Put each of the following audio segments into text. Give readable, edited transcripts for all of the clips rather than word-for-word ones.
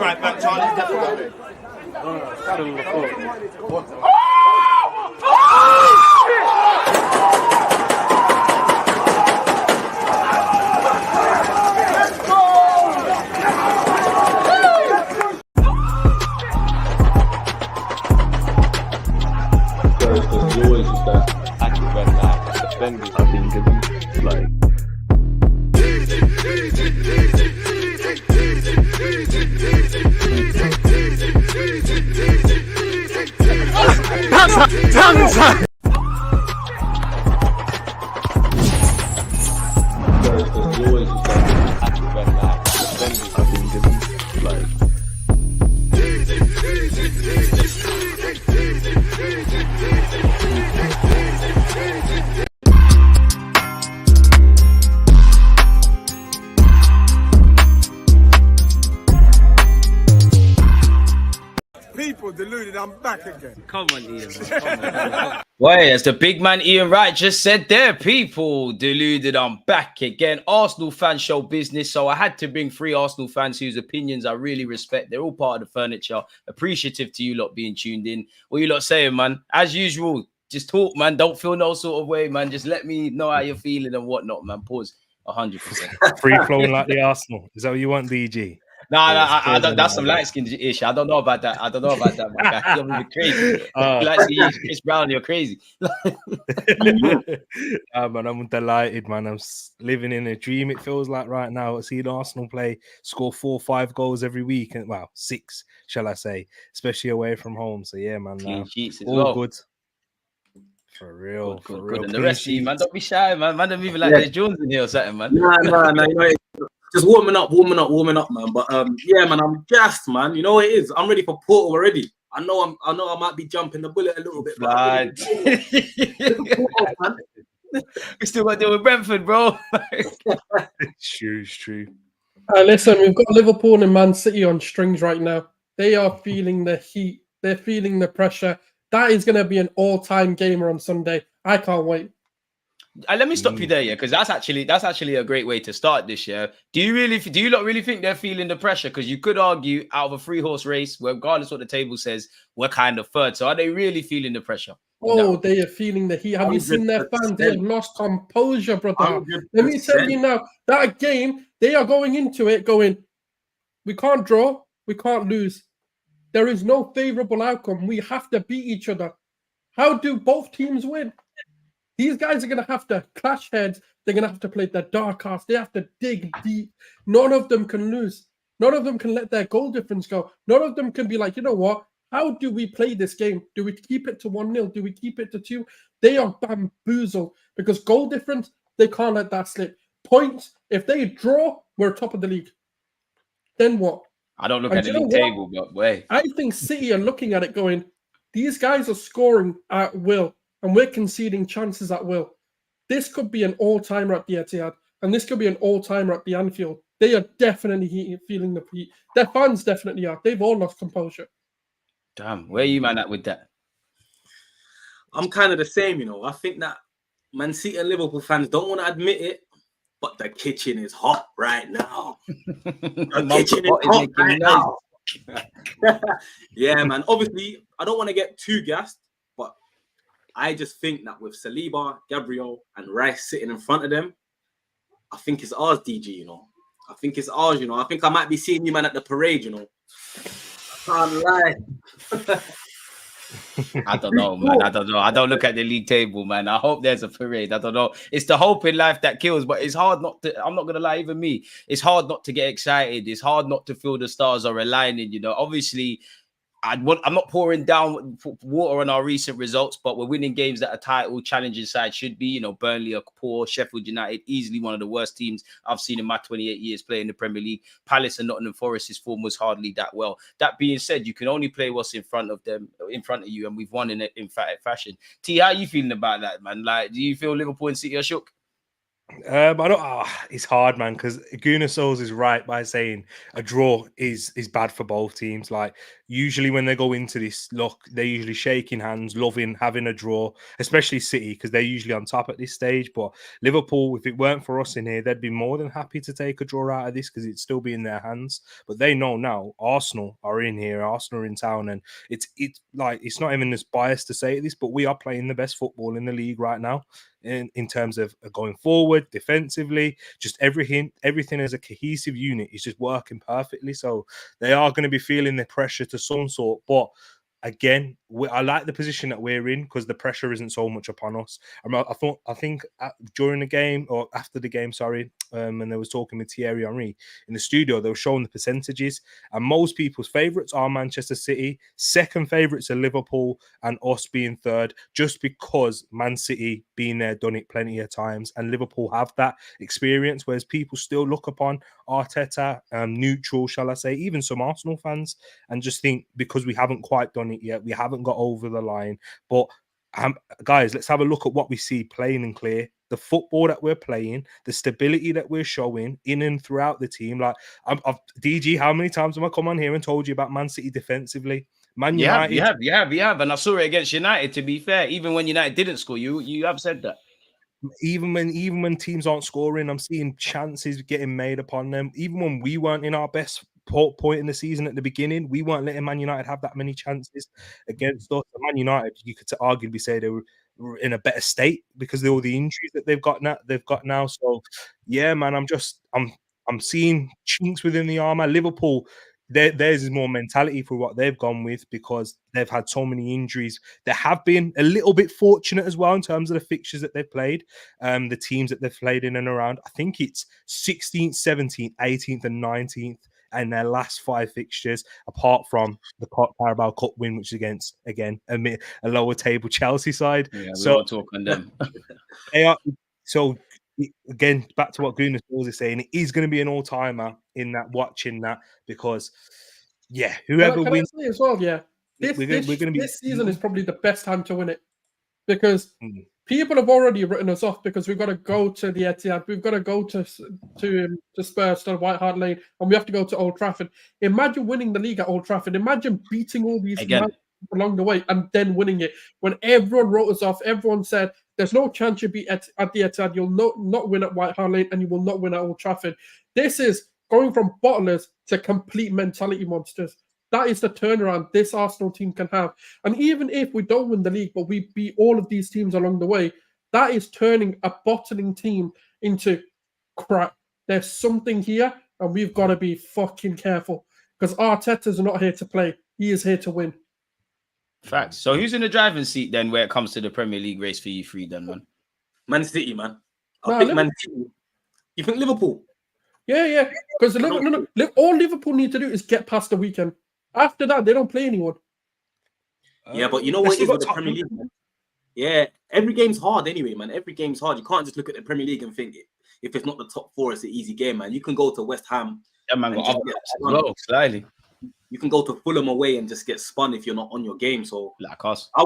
right back, Charlie. Definitely. There's always just that active red line defending. I think it's like. There's always just that active red line defending. I think it's like. People deluded, I'm back again. Come on, Ian. Come on. Wait, as the big man Ian Wright just said there, people deluded, I'm back again. Arsenal fans show business, so I had to bring 3 Arsenal fans whose opinions I really respect. They're all part of the furniture. Appreciative to you lot being tuned in. What you lot saying, man? As usual, just talk, man. Don't feel no sort of way, man. Just let me know how you're feeling and whatnot, man. Pause. 100%. Free flowing like the Arsenal. Is that what you want, DG? I don't, that's some light skin ish. I don't know about that. My guy. You're crazy. Light skin Chris Brown, you're crazy. Man, I'm delighted, man. I'm living in a dream. It feels like right now. Seeing Arsenal play, score 4 or 5 goals every week, and 6, shall I say, especially away from home. So yeah, man, all good. For real, for real. And the rest of you, man, don't be shy, man. Man, don't even like there's Jones in here or something, man. Nah. You know, just warming up, man. But yeah, man, I'm gassed, man. You know what it is? I'm ready for Porto already. I know I might be jumping the bullet a little bit, but we still got to deal with Brentford, bro. It's true. Listen, we've got Liverpool and Man City on strings right now. They are feeling the heat. They're feeling the pressure. That is going to be an all-time gamer on Sunday. I can't wait. Let me stop you there, yeah, because that's actually a great way to start this year. Do you lot really think they're feeling the pressure? Because you could argue out of a 3-horse race, regardless what the table says, we're kind of third. So are they really feeling the pressure? Oh, no. They are feeling the heat. Have you seen their fans? They have lost composure, brother. 100%. Let me tell you now, that game, they are going into it going, we can't draw, we can't lose. There is no favorable outcome. We have to beat each other. How do both teams win? These guys are going to have to clash heads. They're going to have to play their dark arts. They have to dig deep. None of them can lose. None of them can let their goal difference go. None of them can be like, you know what? How do we play this game? Do we keep it to 1-0? Do we keep it to 2? They are bamboozled because goal difference, they can't let that slip. Points, if they draw, we're top of the league. Then what? I don't look at the league table, but wait. I think City are looking at it going, these guys are scoring at will, and we're conceding chances at will. This could be an all-timer at the Etihad, and this could be an all-timer at the Anfield. They are definitely feeling the heat. Their fans definitely are. They've all lost composure. Damn, where are you, man, at with that? I'm kind of the same, you know. I think that Man City and Liverpool fans don't want to admit it, but the kitchen is hot right now. The kitchen is hot right now. Yeah, man. Obviously, I don't want to get too gassed, but I just think that with Saliba, Gabriel, and Rice sitting in front of them, I think it's ours, DG, you know. I think it's ours, you know. I think I might be seeing you, man, at the parade, you know. I can't lie. I don't know, man. I don't know. I don't look at the league table, man. I hope there's a parade. I don't know. It's the hope in life that kills, but it's hard not to. I'm not going to lie, even me. It's hard not to get excited. It's hard not to feel the stars are aligning, you know. Obviously, I'm not pouring down water on our recent results, but we're winning games that a title challenging side should be. You know, Burnley are poor, Sheffield United easily one of the worst teams I've seen in my 28 years playing the Premier League. Palace and Nottingham Forest's form was hardly that well. That being said, you can only play what's in front of you, and we've won in emphatic fashion. T, how are you feeling about that, man? Like, do you feel Liverpool and City are shook? I don't. It's hard, man, because Guna Souls is right by saying a draw is bad for both teams. Like usually when they go into this, look, they're usually shaking hands, loving having a draw, especially City because they're usually on top at this stage. But Liverpool, if it weren't for us in here, they'd be more than happy to take a draw out of this because it'd still be in their hands. But they know now Arsenal are in here, Arsenal are in town, and it's like it's not even as biased to say this, but we are playing the best football in the league right now. In terms of going forward, defensively, just everything as a cohesive unit is just working perfectly. So they are going to be feeling the pressure to some sort. But again, I like the position that we're in because the pressure isn't so much upon us. I think during the game or after the game, sorry, and they was talking with Thierry Henry in the studio, they were showing the percentages, and most people's favourites are Manchester City. Second favourites are Liverpool, and us being third, just because Man City been there, done it plenty of times, and Liverpool have that experience, whereas people still look upon Arteta, neutral, shall I say, even some Arsenal fans, and just think because we haven't quite done it yet, we haven't got over the line. But guys, let's have a look at what we see plain and clear. The football that we're playing, the stability that we're showing in and throughout the team. Like, DG, how many times have I come on here and told you about Man City defensively? Man United, you have, and I saw it against United. To be fair, even when United didn't score, you have said that. Even when teams aren't scoring, I'm seeing chances getting made upon them. Even when we weren't in our best point in the season at the beginning, we weren't letting Man United have that many chances against us. Man United, you could arguably say they were in a better state because of all the injuries that they've got now. So yeah, man, I'm seeing chinks within the armor. Liverpool, theirs is more mentality for what they've gone with because they've had so many injuries. They have been a little bit fortunate as well in terms of the fixtures that they've played, the teams that they've played in and around. I think it's 16th, 17th, 18th, and 19th in their last 5 fixtures, apart from the Carabao Cup win, which is against, again, a lower table Chelsea side. Yeah, we so won't talk on them. they are, so again, back to what Gunas is saying, it is going to be an all-timer in that, watching that, because yeah, whoever wins I say as well, yeah, this season is probably the best time to win it because people have already written us off because we've got to go to the Etihad, we've got to go to Spurs, to White Hart Lane, and we have to go to Old Trafford. Imagine winning the league at Old Trafford. Imagine beating all these along the way and then winning it. When everyone wrote us off, everyone said there's no chance you'll be at the Etihad, you'll not win at White Hart Lane, and you will not win at Old Trafford. This is going from bottlers to complete mentality monsters. That is the turnaround this Arsenal team can have. And even if we don't win the league, but we beat all of these teams along the way, that is turning a bottling team into crap. There's something here, and we've got to be fucking careful because Arteta's not here to play. He is here to win. Facts. So who's in the driving seat then when it comes to the Premier League race for you three then, man? Man City, man. I think Man City. You think Liverpool? Yeah. Because all Liverpool need to do is get past the weekend. After that, they don't play anyone. Yeah, but you know what is with the Premier League, man? Yeah, every game's hard anyway, man. Every game's hard. You can't just look at the Premier League and think if it's not the top 4, it's an easy game, man. You can go to West Ham. Yeah, man. Slightly. You can go to Fulham away and just get spun if you're not on your game. So like us. I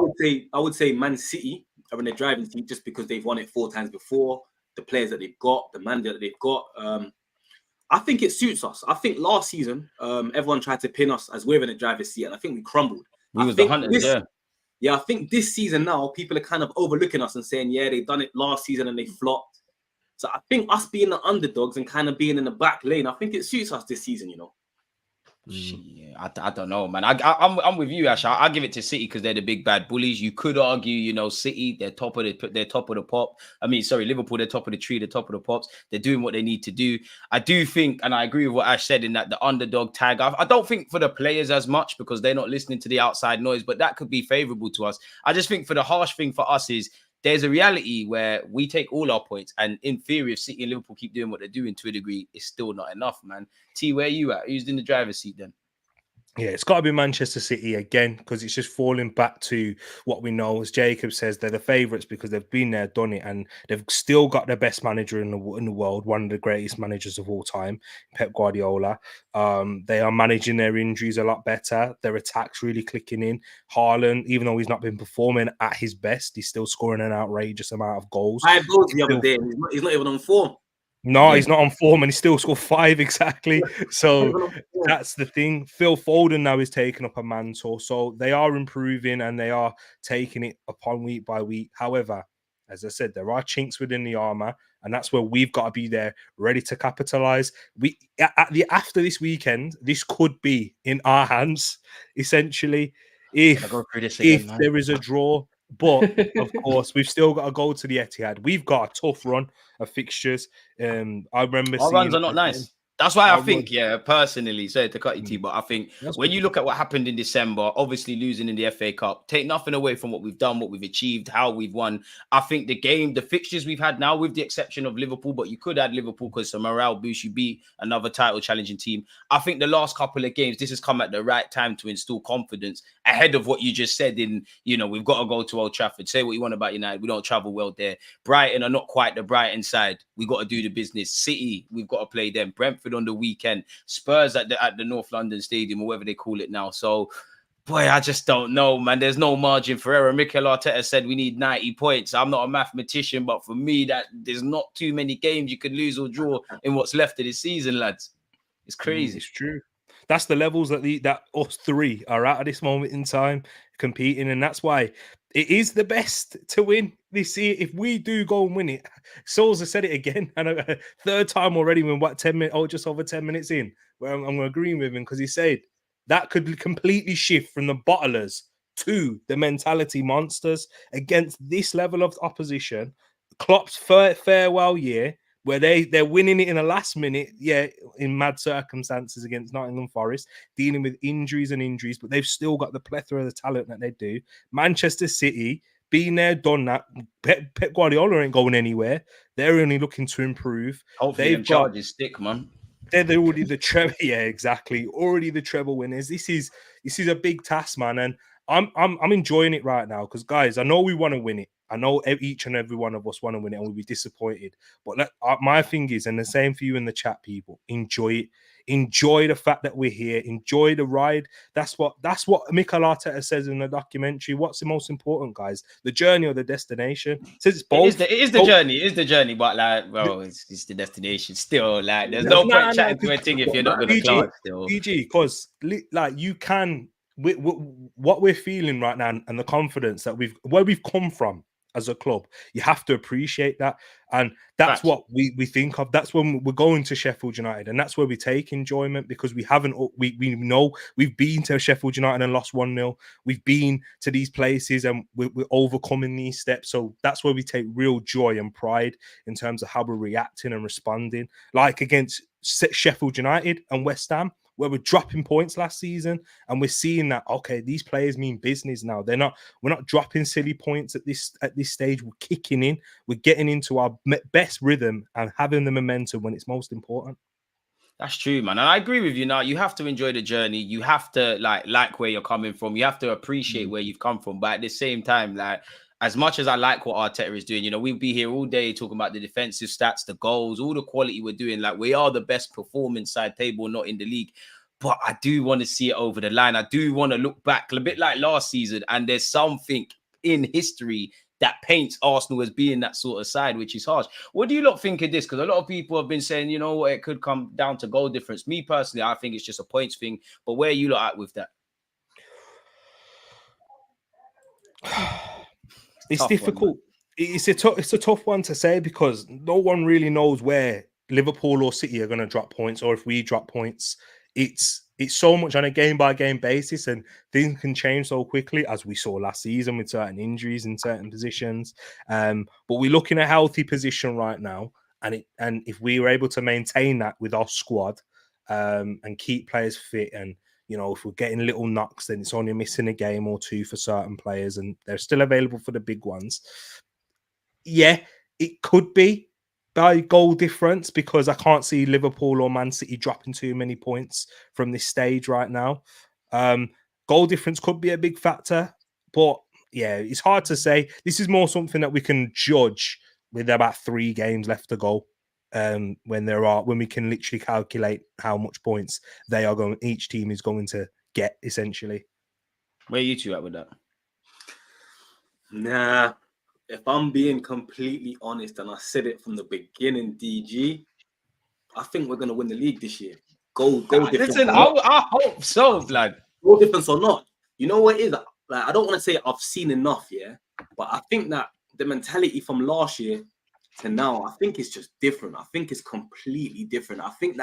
would say Man City are in the driving seat just because they've won it 4 times before. The players that they've got, the mandate that they've got. I think it suits us. I think last season, everyone tried to pin us as we're in the driver's seat, and I think we crumbled. We was the hunters, yeah. I think this season now, people are kind of overlooking us and saying, yeah, they've done it last season and they flopped. So I think us being the underdogs and kind of being in the back lane, I think it suits us this season, you know. Yeah, I don't know, man. I'm with you, Ash. I'll give it to City because they're the big bad bullies. You could argue, you know, City, they're top of the pop. I mean, sorry, Liverpool, they're top of the tree, they're top of the pops. They're doing what they need to do. I do think, and I agree with what Ash said in that the underdog tag. I don't think for the players as much because they're not listening to the outside noise, but that could be favorable to us. I just think for the harsh thing for us is there's a reality where we take all our points, and in theory, if City and Liverpool keep doing what they're doing to a degree, it's still not enough, man. T, where are you at? Who's in the driver's seat then? Yeah, it's got to be Manchester City again because it's just falling back to what we know. As Jacob says, they're the favourites because they've been there, done it, and they've still got the best manager in the world, one of the greatest managers of all time, Pep Guardiola. They are managing their injuries a lot better. Their attack's really clicking in. Haaland, even though he's not been performing at his best, he's still scoring an outrageous amount of goals. 5 goals the other day. He's not even on form. No, he's not on form, and he still scored 5 exactly. So that's the thing. Phil Foden now is taking up a mantle, so they are improving and they are taking it upon week by week. However, as I said, there are chinks within the armor, and that's where we've got to be there, ready to capitalize. After this weekend, this could be in our hands, essentially, if there is a draw. But of course, we've still got to go to the Etihad. We've got a tough run of fixtures. I remember our runs are not nice. That's why I think, personally, sorry to cut you, T, but I think when you look at what happened in December, obviously losing in the FA Cup, take nothing away from what we've done, what we've achieved, how we've won. I think the fixtures we've had now, with the exception of Liverpool, but you could add Liverpool because some morale boost, you beat another title challenging team. I think the last couple of games, this has come at the right time to instill confidence ahead of what you just said we've got to go to Old Trafford. Say what you want about United. We don't travel well there. Brighton are not quite the Brighton side. We got to do the business. City, we've got to play them. Brentford on the weekend, Spurs at the North London Stadium or whatever they call it now. So, boy, I just don't know, man. There's no margin for error. Mikel Arteta said we need 90 points. I'm not a mathematician, but for me, that there's not too many games you could lose or draw in what's left of this season, lads. It's crazy. It's true. That's the levels that us three are at this moment in time competing, and that's why it is the best to win this year. If we do go and win it, Souls has said it again, and a third time already. When what 10 minutes? Oh, just over 10 minutes in. Where I'm agreeing with him because he said that could completely shift from the bottlers to the mentality monsters against this level of opposition. Klopp's farewell year, where they're winning it in the last minute, in mad circumstances against Nottingham Forest, dealing with injuries, but they've still got the plethora of the talent that they do. Manchester City, been there, done that. Pep Guardiola ain't going anywhere. They're only looking to improve. Hopefully them charges stick, man. They're already the treble, exactly. Already the treble winners. This is a big task, man, and I'm enjoying it right now because, guys, I know we want to win it. I know each and every one of us want to win it and we'll be disappointed. But my thing is, and the same for you in the chat, people, enjoy it. Enjoy the fact that we're here. Enjoy the ride. That's what Mikel Arteta says in the documentary. What's the most important, guys? The journey or the destination? It says it's both. It is the journey. It is the journey, but like, bro, it's the destination still. Like, there's no point chatting to a thing if you're not going to class still. Because like you can, what we're feeling right now and the confidence that where we've come from as a club, you have to appreciate that, and that's what we think of. That's when we're going to Sheffield United, and that's where we take enjoyment because we know we've been to Sheffield United and lost 1-0. We've been to these places and we're overcoming these steps, so that's where we take real joy and pride in terms of how we're reacting and responding, like against Sheffield United and West Ham, where we're dropping points last season, and we're seeing that these players mean business now. We're not dropping silly points at this stage. We're kicking in. We're getting into our best rhythm and having the momentum when it's most important. That's true, man. And I agree with you. Now, you have to enjoy the journey. You have to like where you're coming from. You have to appreciate where you've come from. But at the same time, like, as much as I like what Arteta is doing, we'll be here all day talking about the defensive stats, the goals, all the quality we're doing. Like, we are the best performing side table, not in the league. But I do want to see it over the line. I do want to look back a bit like last season. And there's something in history that paints Arsenal as being that sort of side, which is harsh. What do you lot think of this? Because a lot of people have been saying, it could come down to goal difference. Me personally, I think it's just a points thing. But where are you lot at with that? It's difficult. It's a tough one to say because no one really knows where Liverpool or City are going to drop points, or if we drop points. It's so much on a game-by-game basis, and things can change so quickly, as we saw last season with certain injuries in certain positions. But we're looking at a healthy position right now, and if we were able to maintain that with our squad and keep players fit, and if we're getting little knocks, then it's only missing a game or two for certain players, and they're still available for the big ones. Yeah, it could be by goal difference because I can't see Liverpool or Man City dropping too many points from this stage right now. Goal difference could be a big factor, but yeah, it's hard to say. This is more something that we can judge with about 3 games left to go. When we can literally calculate how much points each team is going to get, essentially. Where are you two at with that? Nah, if I'm being completely honest, and I said it from the beginning, DG, I think we're gonna win the league this year. Goal difference. Listen, I hope so, lad. Goal difference or not, you know what it is? Like, I don't want to say I've seen enough, yeah, but I think that the mentality from last year to now, I think it's just different. I think it's completely different. I think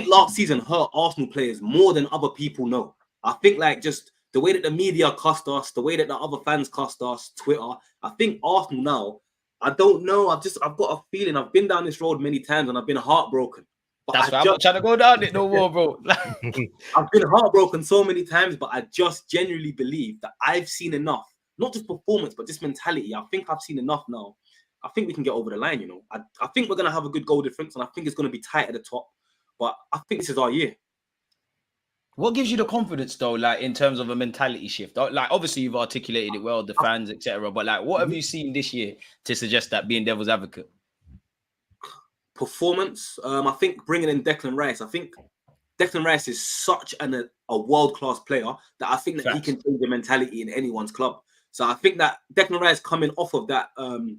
last season hurt Arsenal players more than other people know. I think like just the way that the media cussed us, the way that the other fans cussed us, Twitter. I think Arsenal now, I don't know. I've got a feeling. I've been down this road many times and I've been heartbroken. But That's why I'm not trying to go down it no more, bro. I've been heartbroken so many times, but I just genuinely believe that I've seen enough. Not just performance, but just mentality. I think I've seen enough now. I think we can get over the line, you know. I think we're going to have a good goal difference, and I think it's going to be tight at the top. But I think this is our year. What gives you the confidence, though, like in terms of a mentality shift? Like, obviously, you've articulated it well, the fans, etc. But like, what have you seen this year to suggest that, being devil's advocate? Performance. I think bringing in Declan Rice. I think Declan Rice is such a world-class player that I think that he can change the mentality in anyone's club. So I think that Declan Rice coming off of that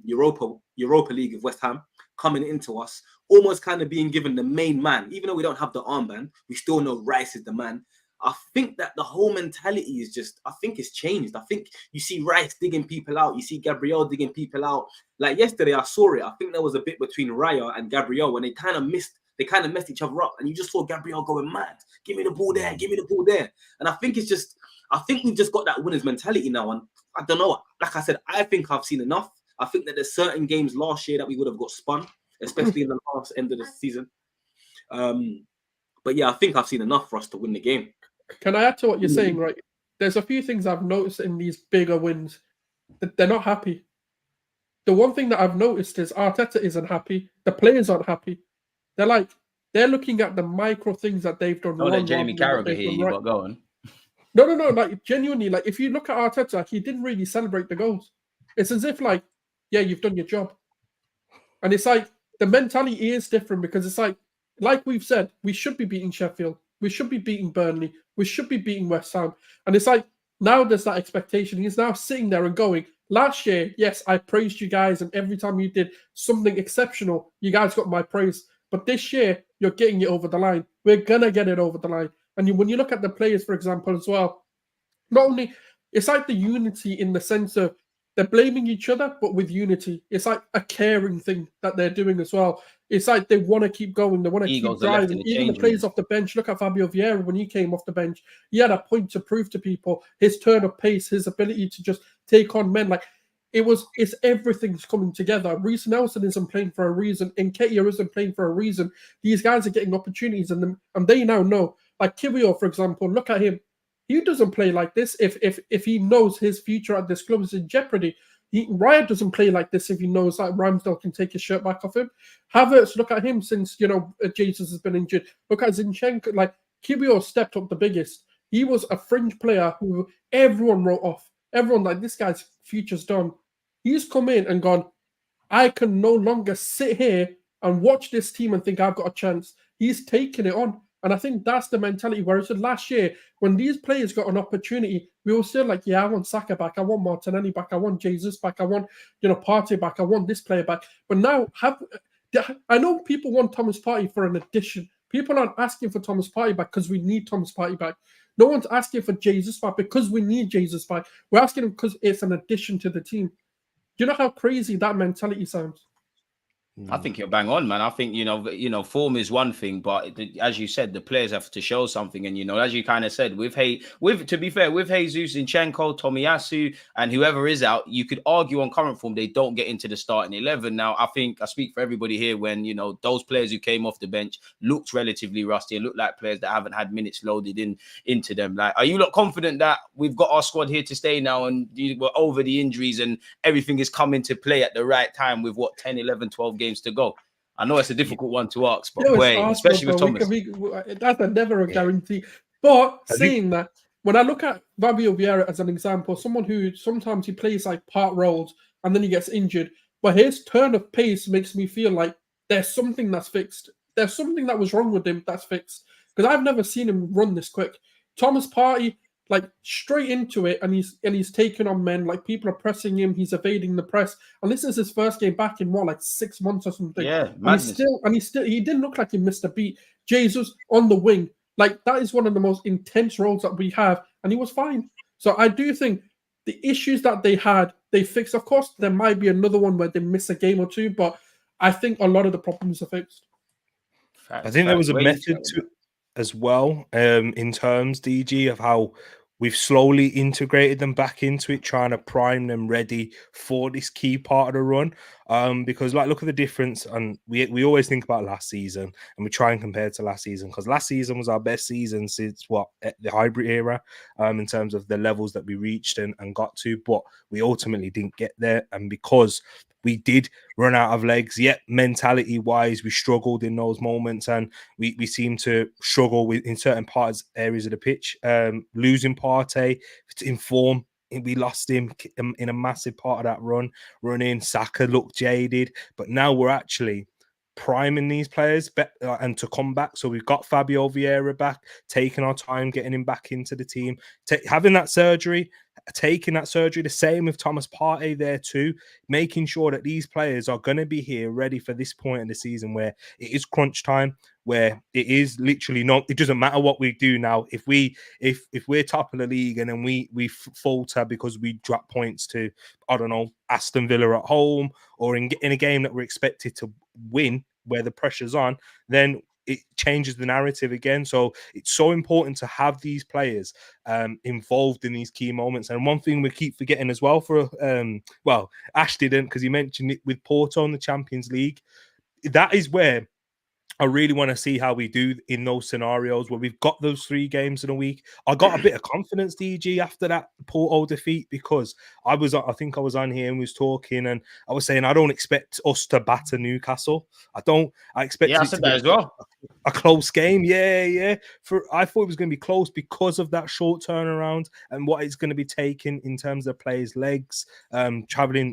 Europa League of West Ham, coming into us, almost kind of being given the main man. Even though we don't have the armband, we still know Rice is the man. I think that the whole mentality is just, I think it's changed. I think you see Rice digging people out. You see Gabriel digging people out. Like yesterday, I saw it. I think there was a bit between Raya and Gabriel when they kind of messed each other up. And you just saw Gabriel going mad. Give me the ball there. Give me the ball there. And I think we've just got that winner's mentality now. And I don't know. Like I said, I think I've seen enough. I think that there's certain games last year that we would have got spun, especially in the last end of the season. But yeah, I think I've seen enough for us to win the game. Can I add to what you're saying, right? There's a few things I've noticed in these bigger wins that they're not happy. The one thing that I've noticed is Arteta isn't happy. The players aren't happy. They're looking at the micro things that they've done wrong. Don't let Jamie Carragher hear you, but go on. No. Like, genuinely, like, if you look at Arteta, he didn't really celebrate the goals. It's as if, like, yeah, you've done your job. And it's like, the mentality is different because it's like we've said, we should be beating Sheffield. We should be beating Burnley. We should be beating West Ham. And it's like, now there's that expectation. He's now sitting there and going, last year, yes, I praised you guys. And every time you did something exceptional, you guys got my praise. But this year, you're getting it over the line. We're going to get it over the line. And when you look at the players, for example, as well, not only, it's like the unity in the sense of they're blaming each other, but with unity. It's like a caring thing that they're doing as well. It's like they want to keep going. They want to keep driving. Even the players off the bench. Look at Fabio Vieira when he came off the bench. He had a point to prove to people. His turn of pace, his ability to just take on men. Like, it's everything's coming together. Reece Nelson isn't playing for a reason. Nketiah isn't playing for a reason. These guys are getting opportunities, and they now know. Like Kiwior, for example, look at him. He doesn't play like this if he knows his future at this club is in jeopardy. Raya doesn't play like this if he knows that Ramsdale can take his shirt back off him. Havertz, look at him since, Jesus has been injured. Look at Zinchenko. Like, Kiwior stepped up the biggest. He was a fringe player who everyone wrote off. Everyone, like, this guy's future's done. He's come in and gone, I can no longer sit here and watch this team and think I've got a chance. He's taken it on. And I think that's the mentality. Whereas last year, when these players got an opportunity, we were still like, yeah, I want Saka back. I want Martinelli back. I want Jesus back. I want, Partey back. I want this player back. But now, I know people want Thomas Partey for an addition. People aren't asking for Thomas Partey back because we need Thomas Partey back. No one's asking for Jesus back because we need Jesus back. We're asking him because it's an addition to the team. Do you know how crazy that mentality sounds? I think you're bang on, man. I think, form is one thing, but as you said, the players have to show something. And, as you kind of said, to be fair, with Jesus, Zinchenko, Tomiyasu, and whoever is out, you could argue on current form, they don't get into the starting 11. Now, I think I speak for everybody here when, those players who came off the bench looked relatively rusty and looked like players that haven't had minutes loaded into them. Like, are you not confident that we've got our squad here to stay now and we're over the injuries and everything is coming to play at the right time with 10, 11, 12 games to go? I know it's a difficult one to ask, but especially with Thomas. That's never a guarantee. But saying that, when I look at Fabio Vieira as an example, someone who sometimes he plays like part roles and then he gets injured, but his turn of pace makes me feel like there's something that's fixed. There's something that was wrong with him that's fixed. Because I've never seen him run this quick. Thomas Partey, like straight into it, and he's taking on men. Like people are pressing him, he's evading the press. And this is his first game back in what, like 6 months or something. Yeah, and he didn't look like he missed a beat. Jesus on the wing. Like, that is one of the most intense roles that we have, and he was fine. So I do think the issues that they had, they fixed. Of course, there might be another one where they miss a game or two, but I think a lot of the problems are fixed. I think there was a method to it as well, in terms, DG, of how we've slowly integrated them back into it, trying to prime them ready for this key part of the run. Because, like, look at the difference, and we always think about last season, and we try and compare it to last season, because last season was our best season since the hybrid era, in terms of the levels that we reached and got to, but we ultimately didn't get there, and because we did run out of legs, yet mentality-wise, we struggled in those moments, and we seem to struggle in certain areas of the pitch. Losing Partey in form, we lost him in a massive part of that run-in. Saka looked jaded, but now we're actually priming these players and to come back. So we've got Fabio Vieira back, taking our time, getting him back into the team, having that surgery, taking that surgery, the same with Thomas Partey there too, making sure that these players are going to be here ready for this point in the season where it is crunch time, where it is literally it doesn't matter what we do now. If we're top of the league and then we falter because we drop points to, I don't know, Aston Villa at home, or in a game that we're expected to win where the pressure's on, then it changes the narrative again. So it's so important to have these players involved in these key moments. And one thing we keep forgetting as well, Ash didn't, because he mentioned it with Porto in the Champions League. That is where I really want to see how we do in those scenarios where we've got those 3 games in a week. I got a bit of confidence, DG, after that Porto defeat, because I think I was on here and we was talking, and I was saying I don't expect us to batter Newcastle. I expect I said that as well. A close game. Yeah. I thought it was going to be close because of that short turnaround and what it's going to be taking in terms of players' legs, playing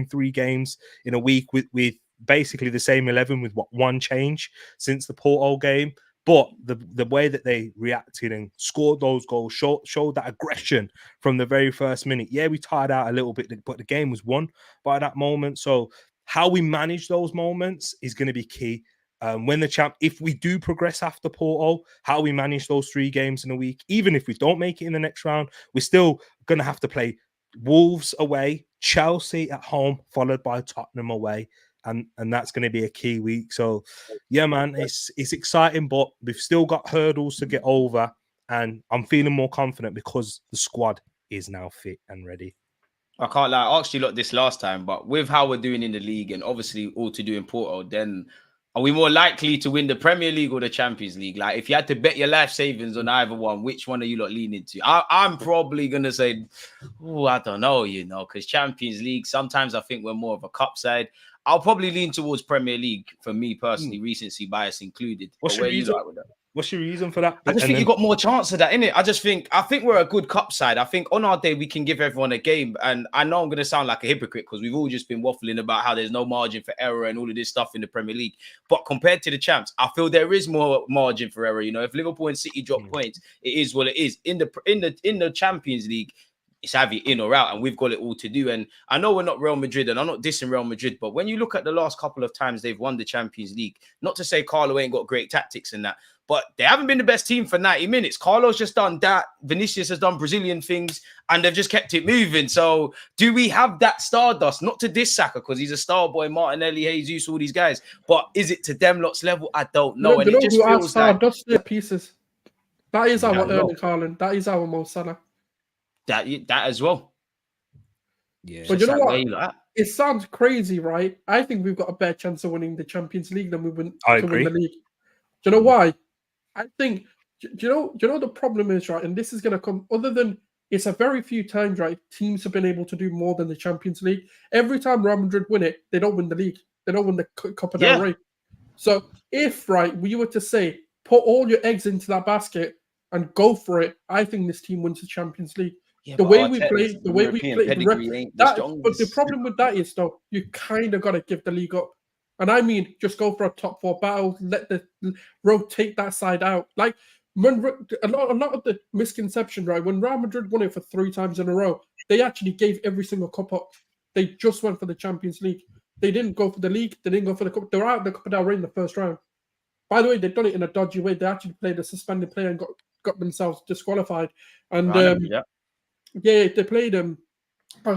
3 games in a week with basically the same 11 with one change since the Porto game. But the way that they reacted and scored those goals showed that aggression from the very first minute. Yeah, we tired out a little bit, but the game was won by that moment. So how we manage those moments is going to be key. If we do progress after Porto, how we manage those 3 games in a week, even if we don't make it in the next round, we're still going to have to play Wolves away, Chelsea at home, followed by Tottenham away. And that's going to be a key week. So, yeah, man, it's exciting, but we've still got hurdles to get over. And I'm feeling more confident because the squad is now fit and ready. I can't lie. I asked you this last time, but with how we're doing in the league and obviously all to do in Porto, then are we more likely to win the Premier League or the Champions League? Like, if you had to bet your life savings on either one, which one are you leaning to? I'm probably going to say, I don't know, because Champions League, sometimes I think we're more of a cup side. I'll probably lean towards Premier League for me personally, recency bias included. What's your reason? What's your reason for that? I just think you got more chance of that, innit? I think we're a good cup side. I think on our day we can give everyone a game. And I know I'm going to sound like a hypocrite because we've all just been waffling about how there's no margin for error and all of this stuff in the Premier League. But compared to the champs, I feel there is more margin for error. If Liverpool and City drop points, it is what it is. In the Champions League, it's either in or out, and we've got it all to do. And I know we're not Real Madrid, and I'm not dissing Real Madrid, but when you look at the last couple of times they've won the Champions League, not to say Carlo ain't got great tactics in that, but they haven't been the best team for 90 minutes. Carlo's just done that. Vinicius has done Brazilian things, and they've just kept it moving. So do we have that stardust? Not to diss Saka, because he's a star boy, Martinelli, Jesus, all these guys. But is it to them lot's level? I don't know. And it just feels like pieces. That is our Erling Haaland. That is our Mo Salah. That as well. Yeah. But you know what? It sounds crazy, right? I think we've got a better chance of winning the Champions League than we win to win the league. Do you know why? I think, do you know the problem is, right? And this is going to come, other than it's a very few times, right? Teams have been able to do more than the Champions League. Every time Real Madrid win it, they don't win the league. They don't win the Copa del Rey. So if, right, we were to say, put all your eggs into that basket and go for it, I think this team wins the Champions League. Yeah, The but way we Arteta's play, the way we European play, pedigree ain't the but the strongest. problem with that is though, you kind of got to give the league up, and I mean, just go for a top 4 battle, rotate that side out. Like when a lot of the misconception, right? When Real Madrid won it for 3 times in a row, they actually gave every single cup up. They just went for the Champions League. They didn't go for the league. They didn't go for the cup. They were out of the Copa del Rey in the first round. By the way, they've done it in a dodgy way. They actually played a suspended player and got themselves disqualified. And they played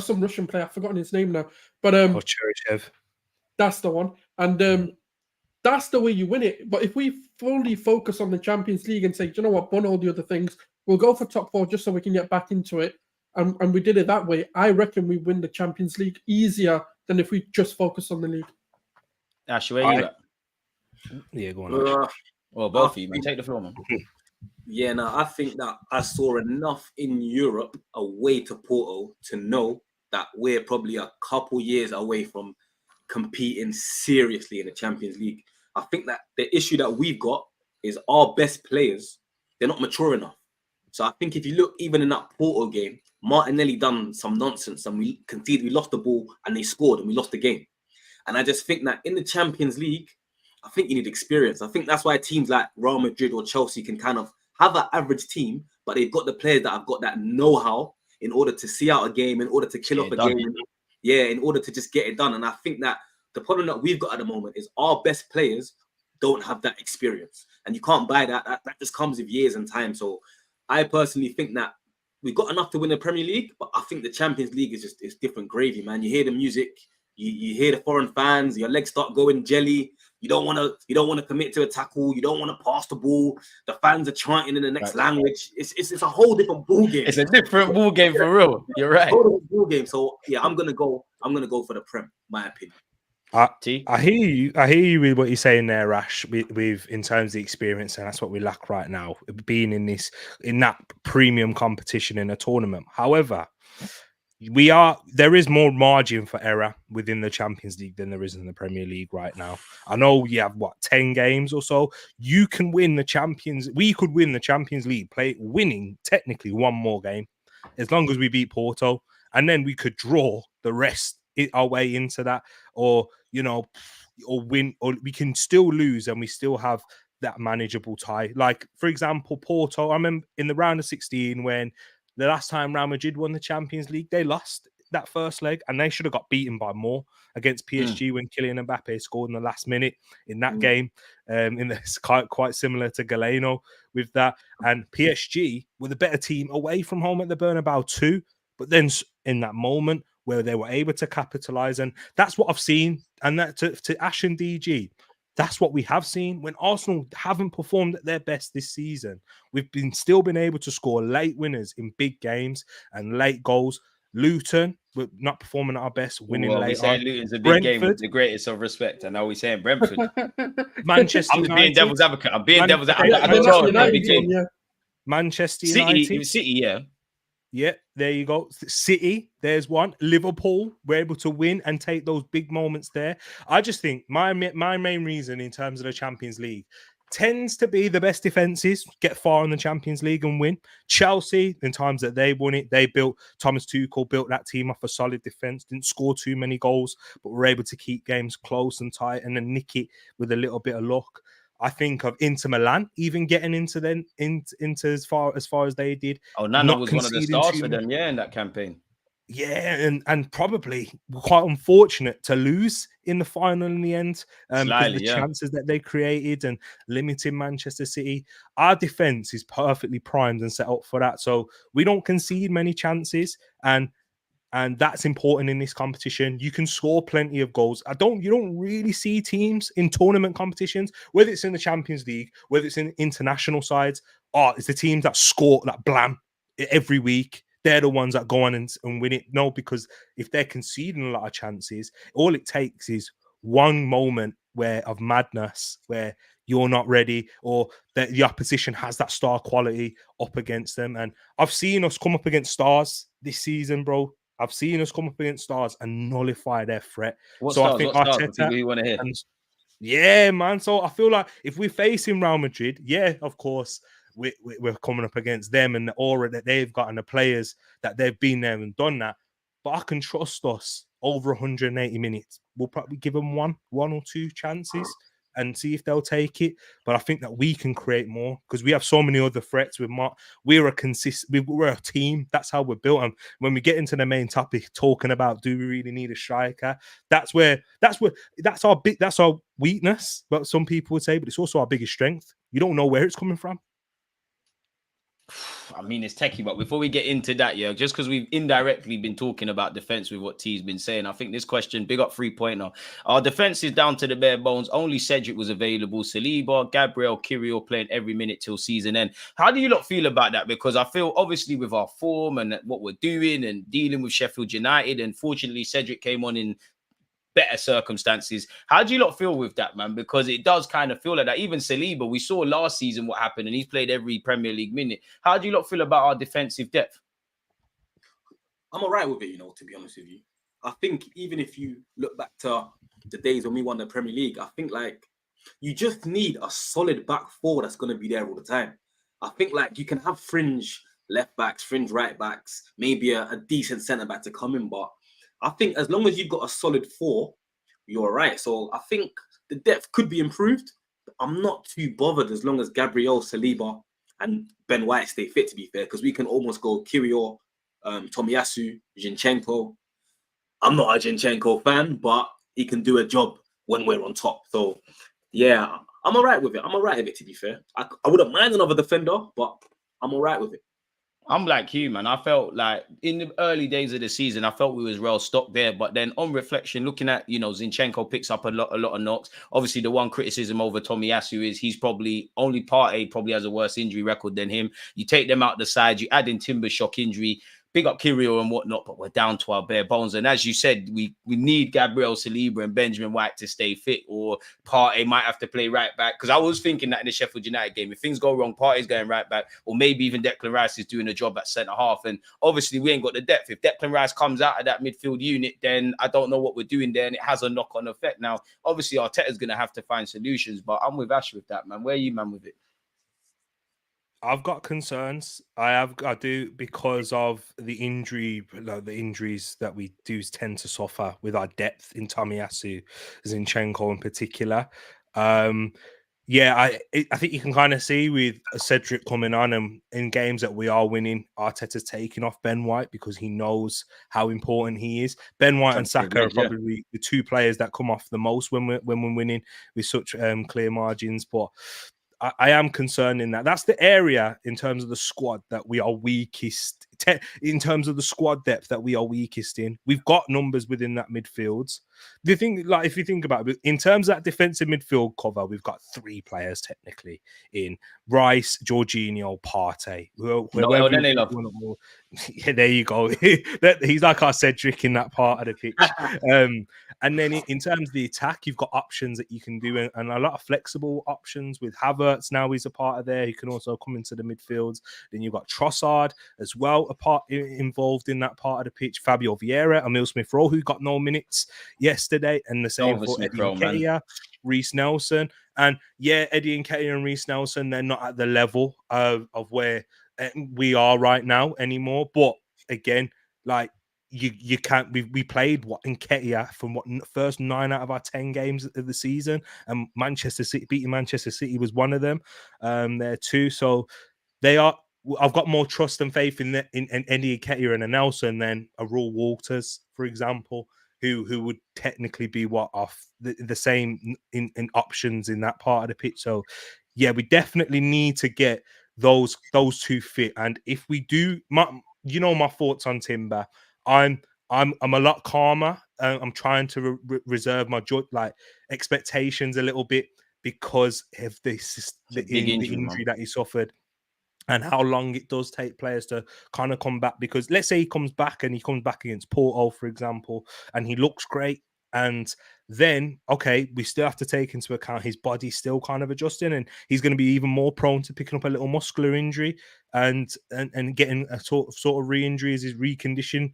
some Russian player. I've forgotten his name now. But Cheryshev. That's the one. And that's the way you win it. But if we fully focus on the Champions League and say, do you know what, won all the other things, we'll go for top 4 just so we can get back into it. And we did it that way. I reckon we win the Champions League easier than if we just focus on the league. Ash, where you at? Yeah, go on. Well, both of you, man. Take the floor, man. Yeah, no, I think that I saw enough in Europe away to Porto to know that we're probably a couple years away from competing seriously in the Champions League. I think that the issue that we've got is our best players, they're not mature enough. So I think if you look even in that Porto game, Martinelli done some nonsense and we conceded, we lost the ball and they scored and we lost the game. And I just think that in the Champions League, I think you need experience. I think that's why teams like Real Madrid or Chelsea can kind of have an average team, but they've got the players that have got that know-how in order to see out a game, in order to kill off a game. Yeah, in order to just get it done. And I think that the problem that we've got at the moment is our best players don't have that experience. And you can't buy that. That just comes with years and time. So I personally think that we've got enough to win the Premier League, but I think the Champions League is just, it's different gravy, man. You hear the music, you hear the foreign fans, your legs start going jelly. You don't want to commit to a tackle. You don't want to pass the ball. The fans are chanting in the next language. It's a whole different ball game. It's a different ball game for real. You're right. Whole ball game. So yeah, I'm gonna go for the Prem. My opinion. I hear you with what you're saying there, Rash. With in terms of the experience, and that's what we lack right now, being in that premium competition in a tournament. However, there is more margin for error within the Champions League than there is in the Premier League right now. I know you have 10 games or so. You can win the Champions. We could win the Champions League, winning technically one more game, as long as we beat Porto, and then we could draw the rest our way into that, or win, or we can still lose and we still have that manageable tie. Like for example, Porto. I remember in the round of 16 when the last time Real Madrid won the Champions League, they lost that first leg and they should have got beaten by more against PSG when Kylian Mbappe scored in the last minute in that game. It's quite similar to Galeno with that. And PSG were the better team away from home at the Bernabeu too. But then in that moment where they were able to capitalize, and that's what I've seen. And that to Ash and DG, that's what we have seen. When Arsenal haven't performed at their best this season, we've still been able to score late winners in big games and late goals. Luton, we're not performing at our best, winning late. We're saying Luton's a big game with the greatest of respect. And now we're saying Brentford. Manchester I'm United. being devil's advocate. I'm being devil's advocate. Manchester United. City, yeah. Yeah, there you go. City, there's one. Liverpool, we're able to win and take those big moments there. I just think my main reason in terms of the Champions League tends to be the best defenses get far in the Champions League and win. Chelsea, in times that they won it, Thomas Tuchel built that team off a solid defense, didn't score too many goals, but were able to keep games close and tight and then nick it with a little bit of luck. I think of Inter Milan even getting into as far as they did. Oh, Nana was one of the stars for them, in that campaign. Yeah, and probably quite unfortunate to lose in the final in the end. The chances that they created and limiting Manchester City. Our defense is perfectly primed and set up for that. So we don't concede many chances, and that's important in this competition. You can score plenty of goals. You don't really see teams in tournament competitions, whether it's in the Champions League, whether it's in international sides, it's the teams that score that blam every week. They're the ones that go on and win it. No, because if they're conceding a lot of chances, all it takes is one moment of madness where you're not ready, or that the opposition has that star quality up against them. And I've seen us come up against stars this season, bro. I've seen us come up against stars and nullify their threat. I think Arteta, you want to hear? Yeah, man. So I feel like if we're facing Real Madrid, of course, we're coming up against them and the aura that they've got and the players that they've been there and done that. But I can trust us over 180 minutes. We'll probably give them one or two chances and see if they'll take it. But I think that we can create more because we have so many other threats. We're a team. That's how we're built. And when we get into the main topic, talking about do we really need a striker? That's our weakness. But some people would say, but it's also our biggest strength. You don't know where it's coming from. I mean, it's techie, but before we get into that, yeah, just because we've indirectly been talking about defense with what T's been saying, I think this question, big up 3-pointer. Our defense is down to the bare bones. Only Cedric was available. Saliba, Gabriel, Kirill playing every minute till season end. How do you lot feel about that? Because I feel obviously with our form and what we're doing and dealing with Sheffield United, and fortunately Cedric came on in better circumstances. How do you lot feel with that, man? Because it does kind of feel like that. Even Saliba, we saw last season what happened, and he's played every Premier League minute. How do you lot feel about our defensive depth? I'm all right with it, to be honest with you. I think even if you look back to the days when we won the Premier League, I think like you just need a solid back four that's going to be there all the time. I think like you can have fringe left backs, fringe right backs, maybe a decent centre back to come in, but I think as long as you've got a solid four, you're all right. So I think the depth could be improved. But I'm not too bothered as long as Gabriel, Saliba, and Ben White stay fit, to be fair, because we can almost go Kirill, Tomiyasu, Zinchenko. I'm not a Zinchenko fan, but he can do a job when we're on top. So, yeah, I'm all right with it. I'm all right with it, to be fair. I wouldn't mind another defender, but I'm all right with it. I'm like you, man. I felt like in the early days of the season, I felt we was well stocked there. But then on reflection, looking at, Zinchenko picks up a lot of knocks. Obviously, the one criticism over Tomiyasu is he's probably only Partey probably has a worse injury record than him. You take them out the side, you add in Timber's shock injury, big up Kirill and whatnot, but we're down to our bare bones. And as you said, we need Gabriel, Saliba and Benjamin White to stay fit, or Partey might have to play right back. Because I was thinking that in the Sheffield United game, if things go wrong, Partey's going right back, or maybe even Declan Rice is doing a job at centre-half. And obviously, we ain't got the depth. If Declan Rice comes out of that midfield unit, then I don't know what we're doing there, and it has a knock-on effect. Now, obviously, Arteta's going to have to find solutions, but I'm with Ash with that, man. Where are you, man, with it? I've got concerns. I do because of the injuries that we do tend to suffer with our depth in Tomiyasu, Zinchenko in particular. I think you can kind of see with Cedric coming on and in games that we are winning, Arteta's taking off Ben White because he knows how important he is. Ben White and Saka are probably the two players that come off the most when we're winning with such clear margins, but I am concerned in that. That's the area in terms of the squad that we are weakest. In terms of the squad depth that we are weakest in. We've got numbers within that midfield. The thing, like if you think about it, in terms of that defensive midfield cover, we've got three players technically in Rice, Jorginho, Partey. Yeah, there you go. He's like our Cedric in that part of the pitch. And then in terms of the attack, you've got options that you can do and a lot of flexible options with Havertz. Now he's a part of there. He can also come into the midfields. Then you've got Trossard as well, involved in that part of the pitch. Fabio Vieira, Emil Smith-Rowe, who got no minutes yesterday, and the same for Eddie Nketiah, Reece Nelson. And yeah, Eddie Nketiah and Reece Nelson, they're not at the level of where we are right now anymore. But again, like you can't. We played Nketiah from first 9 out of our 10 games of the season, and beating Manchester City was one of them. There too, so they are. I've got more trust and faith in Eddie Nketiah and a Nelson than a Raul Walters, for example, who would technically be the same in options in that part of the pitch. So yeah, we definitely need to get those two fit. And if we do, my thoughts on Timber. I'm a lot calmer. I'm trying to reserve my expectations a little bit because of the injury that he suffered. And how long it does take players to kind of come back. Because let's say he comes back against Porto, for example, and he looks great. And then, okay, we still have to take into account his body's still kind of adjusting, and he's going to be even more prone to picking up a little muscular injury and getting a sort of re-injury as he's reconditioning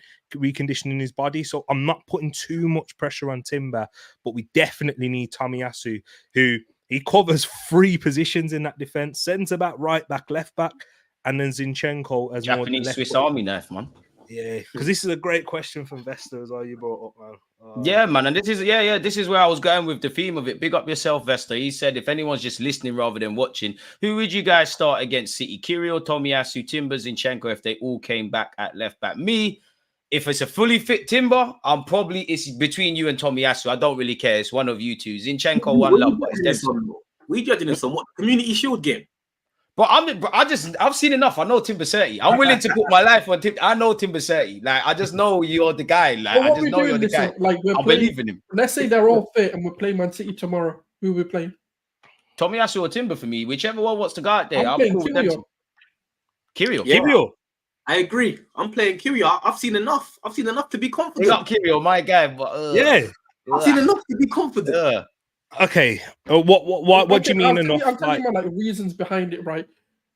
his body. So I'm not putting too much pressure on Timber, but we definitely need Tomiyasu, who He covers 3 positions in that defense: centre back, right back, left back, and then Zinchenko as more Japanese left Swiss back. Army knife, man. Yeah, because this is a great question from Vesta as well. You brought up, man. Yeah, man, and this is where I was going with the theme of it. Big up yourself, Vesta. He said if anyone's just listening rather than watching, who would you guys start against City? Kirill, Tomiyasu, Timber, Zinchenko, if they all came back at left back. Me, if it's a fully fit Timber, it's between you and Tomiyasu. I don't really care. It's one of you two. Zinchenko, one love, but it's them. We judging this on what Community Shield game. But I've seen enough. I know Timber 30. I'm willing to put my life on Timber. I know Timber 30. Like, I just know you're the guy. Like, I just know you're the guy. Like, I believe in him. Let's say they're all fit and we're playing Man City tomorrow. Who are we playing? Tomiyasu or Timber for me. Whichever one wants to go out there. I'm playing Kirill. Yeah. Kirill. I agree. I'm playing Kirill. I've seen enough. I've seen enough to be confident. He's not Kirill, my guy. But Yeah. I've seen enough to be confident. Okay. What do you mean enough? I'm telling you my reasons behind it, right?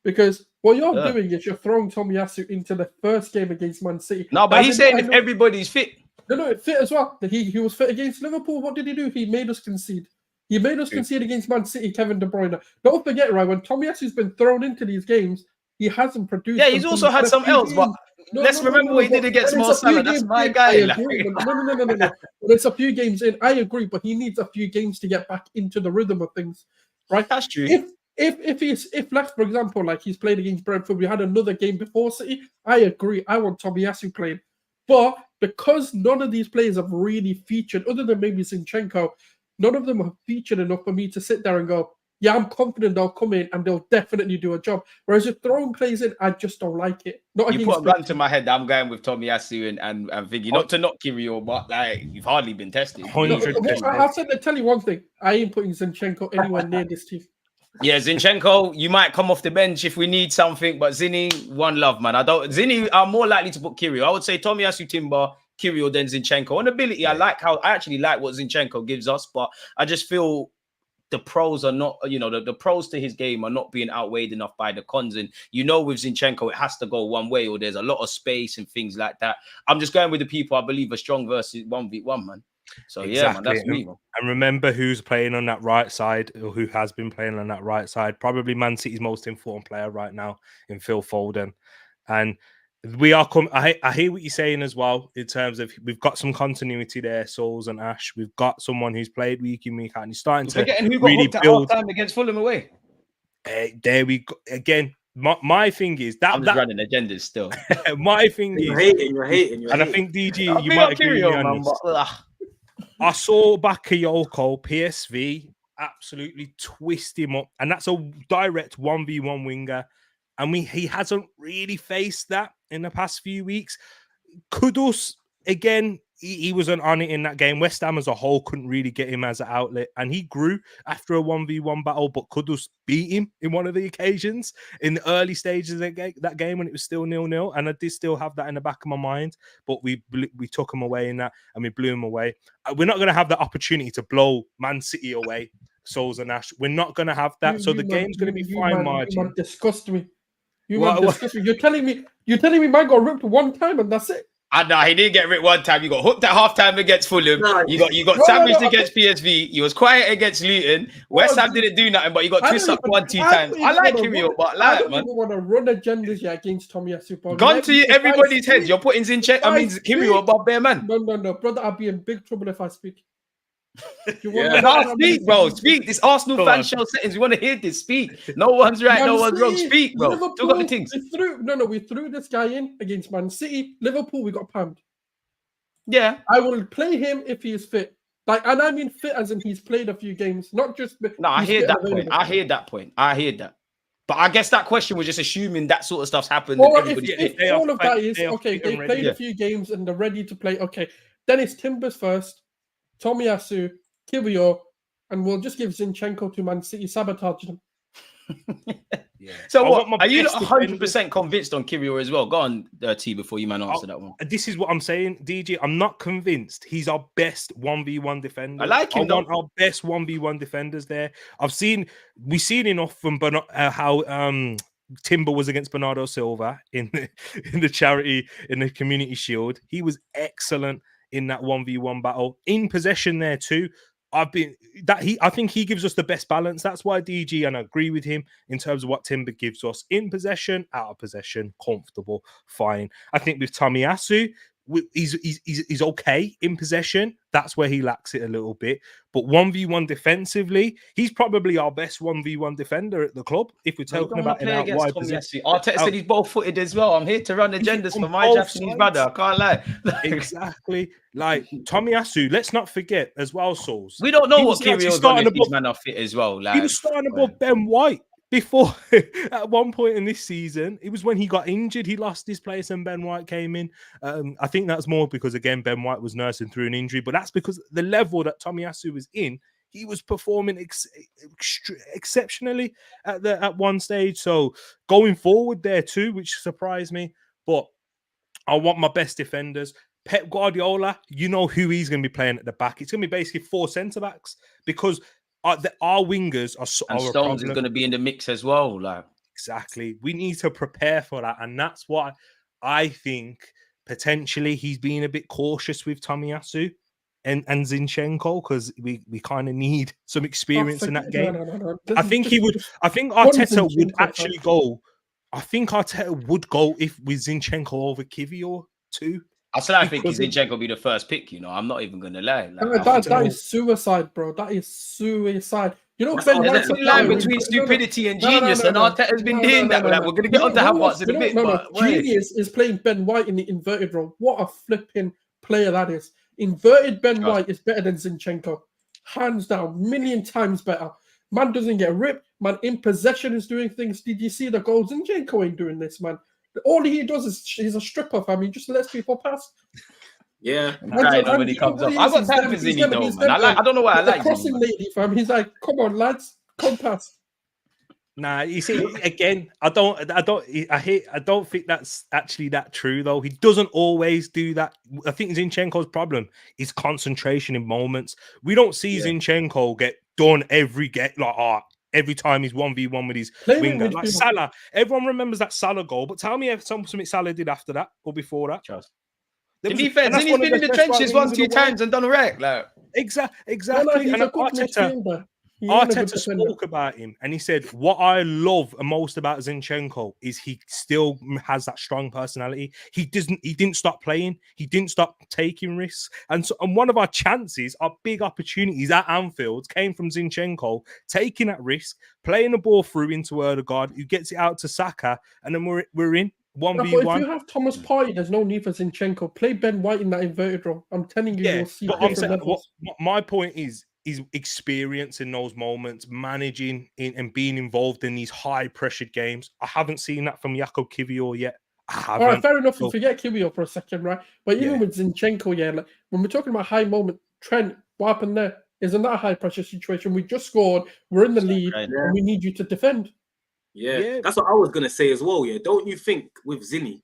Because what you're doing is you're throwing Tomiyasu into the first game against Man City. No, but he's saying if everybody's fit. No, fit as well. He was fit against Liverpool. What did he do? He made us concede. He made us concede against Man City, Kevin De Bruyne. Don't forget, right, when Tomiyasu been thrown into these games, he hasn't produced. Yeah, he's also had some else, but let's remember what he did against Mo Salah. That's my guy. No. There's a few games in. I agree, but he needs a few games to get back into the rhythm of things, right? That's true. If like, for example, like he's played against Brentford, we had another game before City. I agree. I want Tomiyasu playing, but because none of these players have really featured, other than maybe Zinchenko, none of them have featured enough for me to sit there and go, yeah, I'm confident they'll come in and they'll definitely do a job. Whereas if throwing players in, I just don't like it. You put a gun to my head. I'm going with Tomiyasu and Viggy. Not to knock Kirill, but like you've hardly been tested. 100%. I'll tell you one thing. I ain't putting Zinchenko anywhere near this team. Yeah, Zinchenko, you might come off the bench if we need something, but Zinni, one love, man. Zinni, I'm more likely to put Kirill. I would say Tomiyasu, Timber, Kirill, then Zinchenko. On ability, I actually like what Zinchenko gives us, but I just feel the pros are not, the pros to his game are not being outweighed enough by the cons. And with Zinchenko, it has to go one way, or there's a lot of space and things like that. I'm just going with the people I believe are strong versus 1v1, man. So exactly. Yeah, man, that's me. Man. And remember who's playing on that right side, or who has been playing on that right side. Probably Man City's most informed player right now in Phil Foden. And we are I hear what you're saying as well, in terms of we've got some continuity there, Souls and Ash. We've got someone who's played week in, week out, and he's starting to really build. Time against Fulham away. There we go. Again, my thing is that I'm just running agendas still. My thing is you're hating. I think DG, you might agree with me on this. I saw Bakayoko, PSV, absolutely twist him up. And that's a direct 1v1 winger. And he hasn't really faced that in the past few weeks. Kudus, again, he wasn't on it in that game. West Ham as a whole couldn't really get him as an outlet. And he grew after a 1v1 battle, but Kudus beat him in one of the occasions in the early stages of that game when it was still 0-0. And I did still have that in the back of my mind, but we took him away in that and we blew him away. We're not going to have the opportunity to blow Man City away, Souls and Ash. We're not going to have that. So the game's going to be fine margin. You disgust me. Disgust me. You're telling me man got ripped one time and that's it. No, he didn't get ripped one time. You got hooked at halftime against Fulham. You got sandwiched against PSV. You was quiet against Luton. West Ham didn't do nothing, but you got twist up 1-2 times. I like Kirill, but I don't want to run agendas against Tomiyasu. Gone to everybody's head. You're putting Kirill above bare man. No, brother, I'll be in big trouble if I speak. Speak, bro. Speak. This Arsenal fan show settings. We want to hear this. Speak. No one's right. No one's wrong. Speak, bro. Liverpool, Still got the things. We threw this guy in against Man City. Liverpool, we got pammed. Yeah. I will play him if he is fit. And I mean fit as in he's played a few games, not just. No, I hear that point. I hear that. But I guess that question was just assuming that sort of stuff's happened. All right, if all of that is okay, they played a few games and they're ready to play. Okay, then it's Timbers first. Tomiyasu, Kirill, and we'll just give Zinchenko to Man City, sabotage them. So what? Are you not 100% convinced on Kirill as well? Go on, T, before you answer that one. This is what I'm saying, DJ. I'm not convinced he's our best 1v1 defender. I like him. I want our best 1v1 defenders there. We've seen enough from how Timber was against Bernardo Silva in the Community Shield. He was excellent in that 1v1 battle. In possession there too. I think he gives us the best balance. That's why DG, and I agree with him in terms of what Timber gives us in possession, out of possession, comfortable, fine. I think with Tomiyasu, he's okay in possession. That's where he lacks it a little bit. But 1v1 defensively, he's probably our best 1v1 defender at the club. If we're talking about an out wide position, Arteta said he's both-footed as well. I'm here to run agendas for my Japanese brother. I can't lie. Exactly. Like Tomiyasu, let's not forget as well, Souls. We don't know what Kyrio's going to these men are fit as well. He was starting above Ben White before at one point in this season. It was when he got injured, he lost his place and Ben White came in. I think that's more because, again, Ben White was nursing through an injury, but that's because the level that Tomiyasu was in, he was performing exceptionally at one stage. So going forward there too, which surprised me, but I want my best defenders. Pep Guardiola, you know who he's going to be playing at the back. It's going to be basically 4 centre-backs because our wingers are and Stones is going to be in the mix as well. Like exactly, we need to prepare for that, and that's why I think potentially he's being a bit cautious with Tomiyasu and Zinchenko because we kind of need some experience in that game. No. I think Arteta would actually go. I think Arteta would go if with Zinchenko over Kivior too. I think Zinchenko will be the first pick, you know. I'm not even going to lie. That is suicide, bro. That is suicide. You know, Ben White's a line between stupidity and genius, and Arteta's been doing that. We're going to get onto Havertz in a bit. Genius is playing Ben White in the inverted role. What a flipping player that is. Inverted Ben White is better than Zinchenko. Hands down, million times better. Man doesn't get ripped. Man in possession is doing things. Did you see the goals? Zinchenko ain't doing this, man. All he does is he's a stripper, fam. He just lets people pass. Yeah, when he comes up, I've got time for Zinny though, man. I don't know why I like crossing lady, fam. He's like, come on, lads, come pass. Nah, you see, again, I don't think that's actually that true though. He doesn't always do that. I think Zinchenko's problem is concentration in moments. We don't see Zinchenko get done every time he's 1v1 with his winger. Like Salah, everyone remembers that Salah goal, but tell me if something Salah did after that or before that. To be fair, he's been in the trenches 1-2 times and done a wreck. Like exactly. And Arteta spoke about him and he said, what I love most about Zinchenko is he still has that strong personality. He didn't stop playing. He didn't stop taking risks. And one of our chances, our big opportunities at Anfield came from Zinchenko taking that risk, playing the ball through into Ødegaard, who gets it out to Saka, and then we're in 1v1. But if you have Thomas Partey, there's no need for Zinchenko. Play Ben White in that inverted role. I'm telling you, you'll see. But my point is experience in those moments, managing and being involved in these high-pressured games. I haven't seen that from Jakub Kivior yet. All right, fair enough. You forget Kivior for a second, right? But even with Zinchenko, like when we're talking about high moment, Trent, what happened there? Isn't that a high-pressure situation? We just scored. We're in the lead, and we need you to defend. Yeah, that's what I was gonna say as well. Yeah, don't you think with Zinny,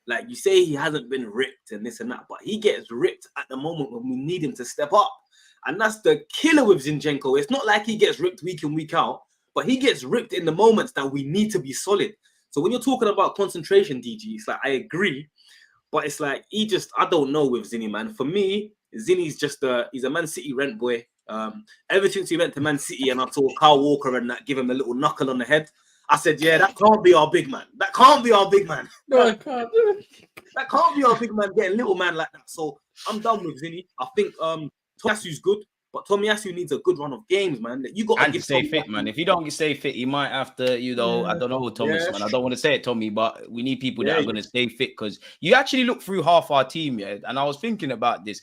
like you say, he hasn't been ripped and this and that, but he gets ripped at the moment when we need him to step up. And that's the killer with Zinchenko. It's not like he gets ripped week in, week out, but he gets ripped in the moments that we need to be solid. So when you're talking about concentration, DG, it's like, I agree, but it's like, I don't know with Zinny, man. For me, Zinny's just he's a Man City rent boy. Ever since he went to Man City and I saw Kyle Walker and that give him a little knuckle on the head, I said, yeah, that can't be our big man. That can't be our big man. No, it can't. That can't be our big man getting little man like that. So I'm done with Zinny. I think Tomiyasu's good, but Tomiyasu needs a good run of games, man. You got to stay fit, man. If you don't stay fit, he might have to, I don't know, Thomas, man. I don't want to say it, Tommy, but we need people that are going to stay fit because you actually look through half our team, and I was thinking about this.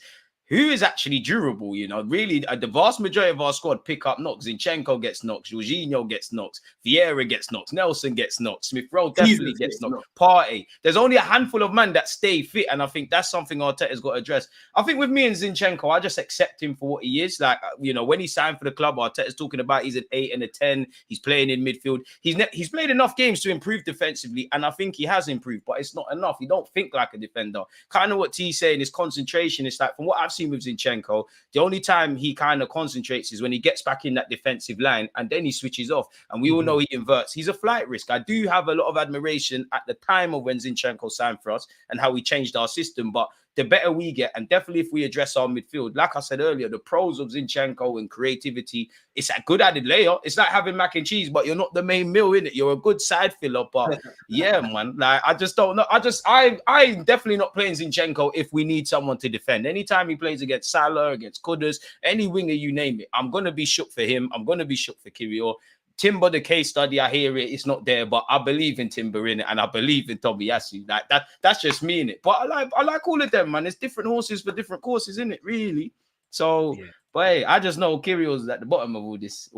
Who is actually durable, Really, the vast majority of our squad pick up knocks. Zinchenko gets knocks. Jorginho gets knocks. Vieira gets knocks. Nelson gets knocks. Smith-Rowe definitely gets knocks. Partey. There's only a handful of men that stay fit, and I think that's something Arteta's got to address. I think with me and Zinchenko, I just accept him for what he is. Like, when he signed for the club, Arteta's talking about he's an 8 and a 10. He's playing in midfield. He's played enough games to improve defensively, and I think he has improved, but it's not enough. He don't think like a defender. Kind of what T's saying is concentration. It's like, from what I've seen with Zinchenko, the only time he kind of concentrates is when he gets back in that defensive line and then he switches off. And we all know he inverts. He's a flight risk. I do have a lot of admiration at the time of when Zinchenko signed for us and how he changed our system. But the better we get. And definitely if we address our midfield, like I said earlier, the pros of Zinchenko and creativity, it's a good added layer. It's like having mac and cheese, but you're not the main meal in it. You're a good side filler. But yeah, man, like I just don't know. I'm definitely not playing Zinchenko if we need someone to defend. Anytime he plays against Salah, against Kudus, any winger, you name it, I'm gonna be shook for him. I'm gonna be shook for Kirill. Timber, the case study, I hear it, it's not there, but I believe in Timber in it, and I believe in Tomiyasu. Like that's just me in it. But I like all of them, man. It's different horses for different courses, isn't it? Really. So, yeah. But hey, I just know Kirill's at the bottom of all these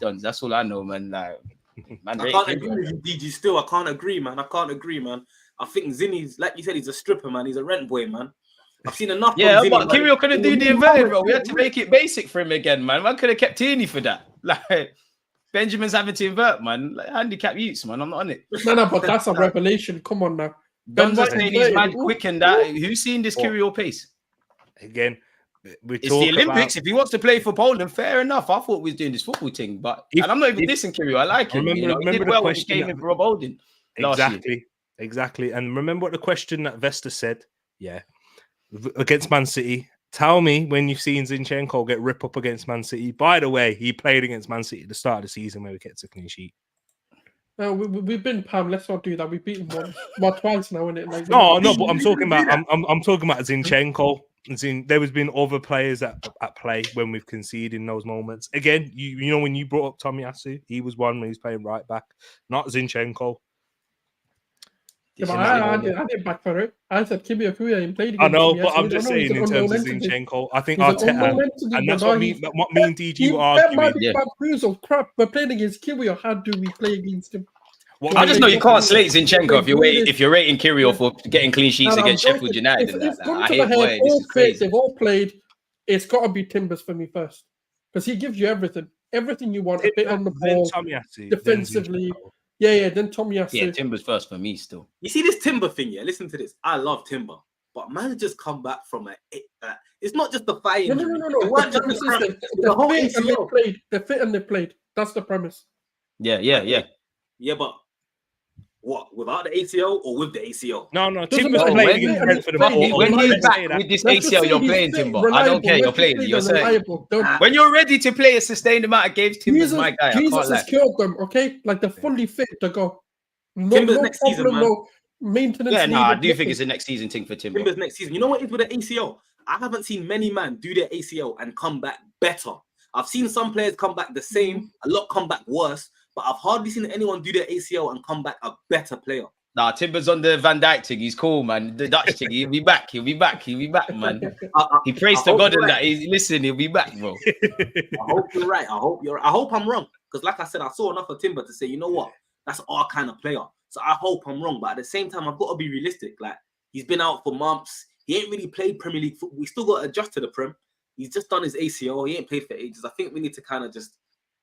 duns. That's all I know, man. Like, man, I can't agree with you, DG. Still, I can't agree, man. I think Zinni's, like you said, he's a stripper, man. He's a rent boy, man. I've seen enough. Yeah, but Kirill couldn't do the inverted, bro. We had to make it basic for him again, man. Man could have kept Tierney for that. Like. Benjamin's having to invert, man. Like, handicap youths, man. I'm not on it. No, but that's a revelation. Come on now. Ben's saying he's mad quick and that. Who's seen this Kirill pace? Again, it's the Olympics. If he wants to play for Poland, fair enough. I thought we was doing this football thing, but and I'm not even dissing Kirill. I like him. Remember he did well when he came in for Rob Holding. Exactly. And remember what the question that Vesta said? Yeah, against Man City. Tell me when you've seen Zinchenko get rip up against Man City. By the way, he played against Man City at the start of the season where we kept a clean sheet. No, we've been Pam. Let's not do that. We've beaten one, twice now, isn't it? Like, no, but I'm talking about I'm talking about Zinchenko. There has been other players at play when we've conceded in those moments. Again, you know when you brought up Tomiyasu, he was one when he was playing right back, not Zinchenko. Yeah, but I didn't back for it. I said Kimi Akuya and played against I know, but I'm just saying in terms of Zinchenko, I think Arteta, and that's what me and DG were arguing. Yeah. Crap, we're playing against Kirill. How do we play against him? I just know you can't slate Zinchenko if you're rating Kirill for getting clean sheets against Sheffield United. They've all played. It's got to be Timbers for me first because he gives you everything you want. A bit on the ball, defensively. Yeah, then Tomiyasu. Yeah, Timber's first for me still. You see this Timber thing, yeah? Listen to this. I love Timber. But man just come back from it's not just the fight. No. The fit and they played. That's the premise. Yeah. Yeah, but what? Without the ACL or with the ACL? No. Timber's playing against Brentford. When he's back with this ACL, you're playing Timber. I don't care. You're playing. You're saying when you're ready to play a sustained amount of games, Timber's my guy. Jesus has killed them. Okay, like they're fully fit to go. No next season, man. No maintenance. Yeah, no, I do think it's a next season thing for Timber. Timber's next season. You know what is with the ACL? I haven't seen many men do their ACL and come back better. I've seen some players come back the same, a lot come back worse. But I've hardly seen anyone do their ACL and come back a better player. Nah, Timber's on the Van Dijk thing. He's cool, man. The Dutch thing. He'll be back, man. He prays to God and that. He'll be back, bro. I hope you're right. I hope I'm wrong. Because like I said, I saw enough of Timber to say, you know what? That's our kind of player. So I hope I'm wrong. But at the same time, I've got to be realistic. Like, he's been out for months. He ain't really played Premier League football. We still got to adjust to the Prem. He's just done his ACL. He ain't played for ages. I think we need to kind of just...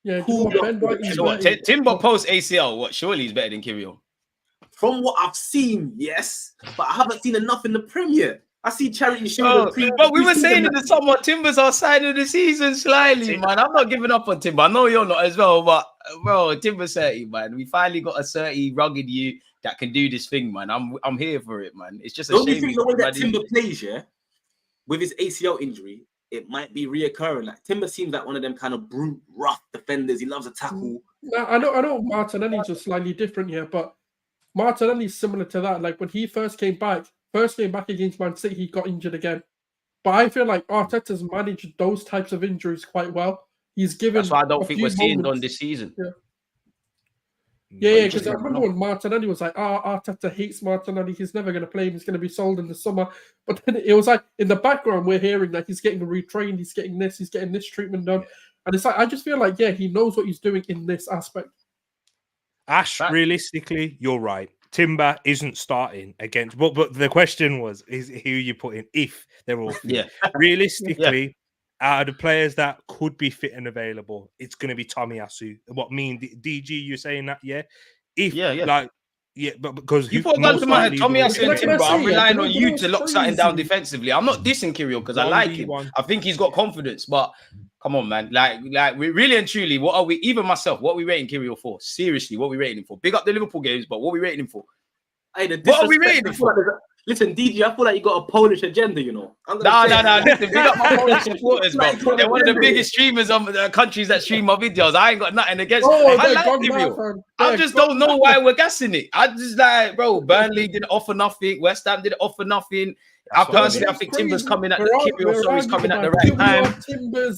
Yeah, Timber post ACL. What? Surely he's better than Kirill. From what I've seen, yes, but I haven't seen enough in the Premier. I see Charity show. But we were saying in the summer, Timber's our side of the season slightly, man. I'm not giving up on Timber. I know you're not as well, but bro, Timber's 30, man. We finally got a 30 rugged you that can do this thing, man. I'm here for it, man. It's just a shame. The way that Timber plays, yeah, with his ACL injury, it might be reoccurring. Like Timber seems like one of them kind of brute, rough defenders. He loves a tackle. I know Martinelli's just slightly different here, but Martinelli's similar to that. Like when he first came back against Man City, he got injured again. But I feel like Arteta's managed those types of injuries quite well. He's given. That's why I don't think we're seeing done this season. Yeah, because I remember when Martinelli was like, Arteta hates Martinelli, he's never going to play him, he's going to be sold in the summer. But then it was like, in the background, we're hearing that he's getting retrained, he's getting this treatment done. Yeah. And it's like, I just feel like, he knows what he's doing in this aspect. Ash, realistically, you're right. Timber isn't starting against, but the question was, is who you put in if they're all fit? Yeah. Realistically, out of the players that could be fit and available, it's going to be Tomiyasu. What mean DG? You're saying that, yeah? But because you put that to my head, Tomiyasu and Timber, I'm relying on you to lock something down defensively. I'm not dissing Kirill because I like him. I think he's got confidence, but come on, man. Like we really and truly, what are we? Even myself, what are we rating Kirill for? Seriously, what are we rating him for? Big up the Liverpool games, but what are we rating him for? What are we rating him for? Listen, DG, I feel like you got a Polish agenda, you know. No. Listen, big up my Polish supporters, bro. They're one of the biggest streamers on the countries that stream my videos. I ain't got nothing against. I like Kyrgios. I just don't know why we're gassing it. I just like, bro. Burnley didn't offer nothing. West Ham didn't offer nothing. I think Timber's coming at Kyrgios coming at the right time.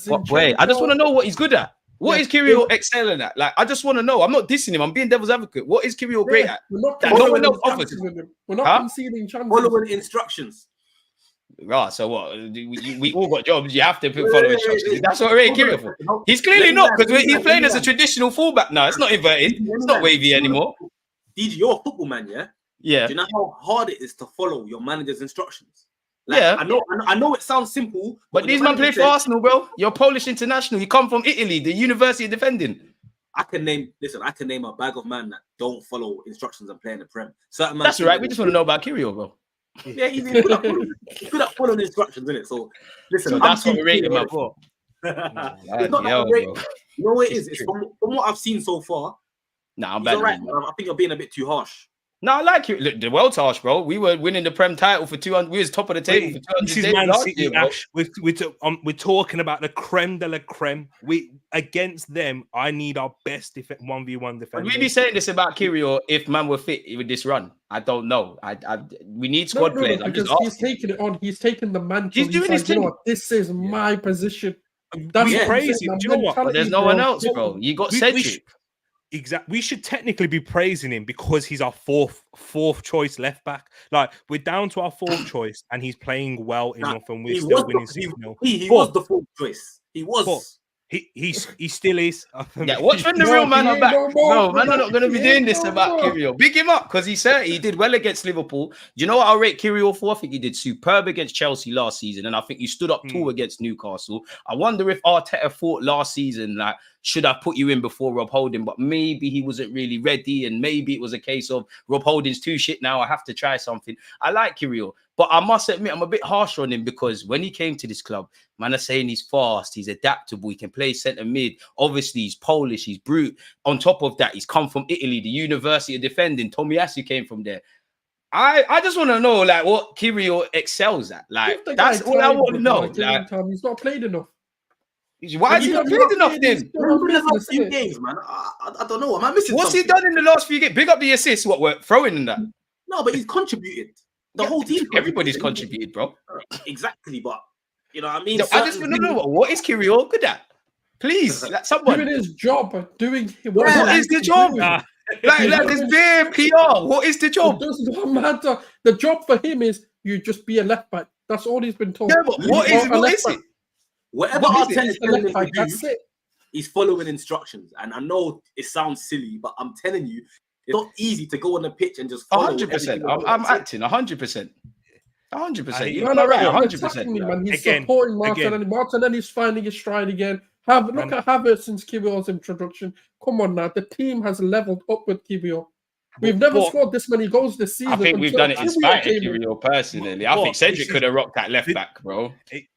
But wait, I just want to know what he's good at. What is Kyrgios excelling at? Like, I just want to know. I'm not dissing him. I'm being devil's advocate. What is Kyrgios great at? That no one else offers. We're not conceding chances. Following instructions. Right, so what? We all got jobs. You have to follow instructions. That's what we're Kyrgios for. He's clearly not, because he's playing as a traditional fullback now. It's not inverted. It's not wavy anymore. DG, you're a football man, yeah? Yeah. Do you know how hard it is to follow your manager's instructions? Like, yeah, I know it sounds simple, but these men play for Arsenal, bro. You're Polish international. You come from Italy, the university of defending. I can name a bag of men that don't follow instructions and play in the Prem. That's right. We just want to know about Kyrgios, bro. Yeah, he's good at following instructions, isn't it? So listen, so that's what we're rating him for. It's not that great. You know what it is? It's from what I've seen so far. Nah, I'm bad. Right. I think you're being a bit too harsh. No, I like it. Look, the world's harsh, bro. We were winning the Prem title for 200. We was top of the table for 200 This is days Man last City, year, bro. Ash. We're talking about the creme de la creme. Against them, I need our best 1v1 defender. Would we be saying this about Kyrgios if man were fit with this run? I don't know. We need squad players. Because he's taking it on. He's taking the mantle. He's doing his thing. You know what? This is my position. That's crazy. Do you know what? But there's no one else, bro. You got Cedric. Exactly. We should technically be praising him because he's our fourth choice left back. Like, we're down to our fourth choice, and he's playing well enough, and we're still winning 6-0. He was the fourth choice. He was. He still is. Yeah, watch when the real man are back. No, man are not going to be doing this about Kyrgios. Big him up because he did well against Liverpool. Do you know what I'll rate Kyrgios for? I think he did superb against Chelsea last season, and I think he stood up tall against Newcastle. I wonder if Arteta thought last season, like, should I put you in before Rob Holding? But maybe he wasn't really ready, and maybe it was a case of Rob Holding's too shit now. I have to try something. I like Kyrgios, but I must admit I'm a bit harsh on him because when he came to this club, man are saying he's fast, he's adaptable, he can play centre mid. Obviously, he's Polish, he's brute. On top of that, he's come from Italy, the university of defending. Tomiyasu came from there. I just want to know, like, what Kyrgios excels at. Like, that's all I want to know. Like, he's not played enough. Why has he not played enough then? The last few games, man. I don't know. Am I missing What's something? he done in the last few games? Big up the assists. What we're throwing in that? No, but he's contributed. The whole team. Everybody's contributed, bro. Exactly, but you know what I mean? I just want to know what is Kyrgios good at? Please, like someone. Doing his job. What is the job? Like this bare PR. What is the job? It does not matter. The job for him is you just be a left back. That's all he's been told. Yeah, but what is it? Whatever Arteta is telling him to do, that's it. He's following instructions. And I know it sounds silly, but I'm telling you, it's not easy to go on the pitch and just follow 100%. I'm acting 100%. 100%. You're not right. 100%. He's supporting Martinelli. Martinelli's finding his stride again. Look at Havertz since Kyrgios' introduction. Come on now. The team has leveled up with Kyrgios. We've never scored this many goals this season. I think we've done it in spite of Kyrgios personally. I think Cedric could have rocked that left back, bro.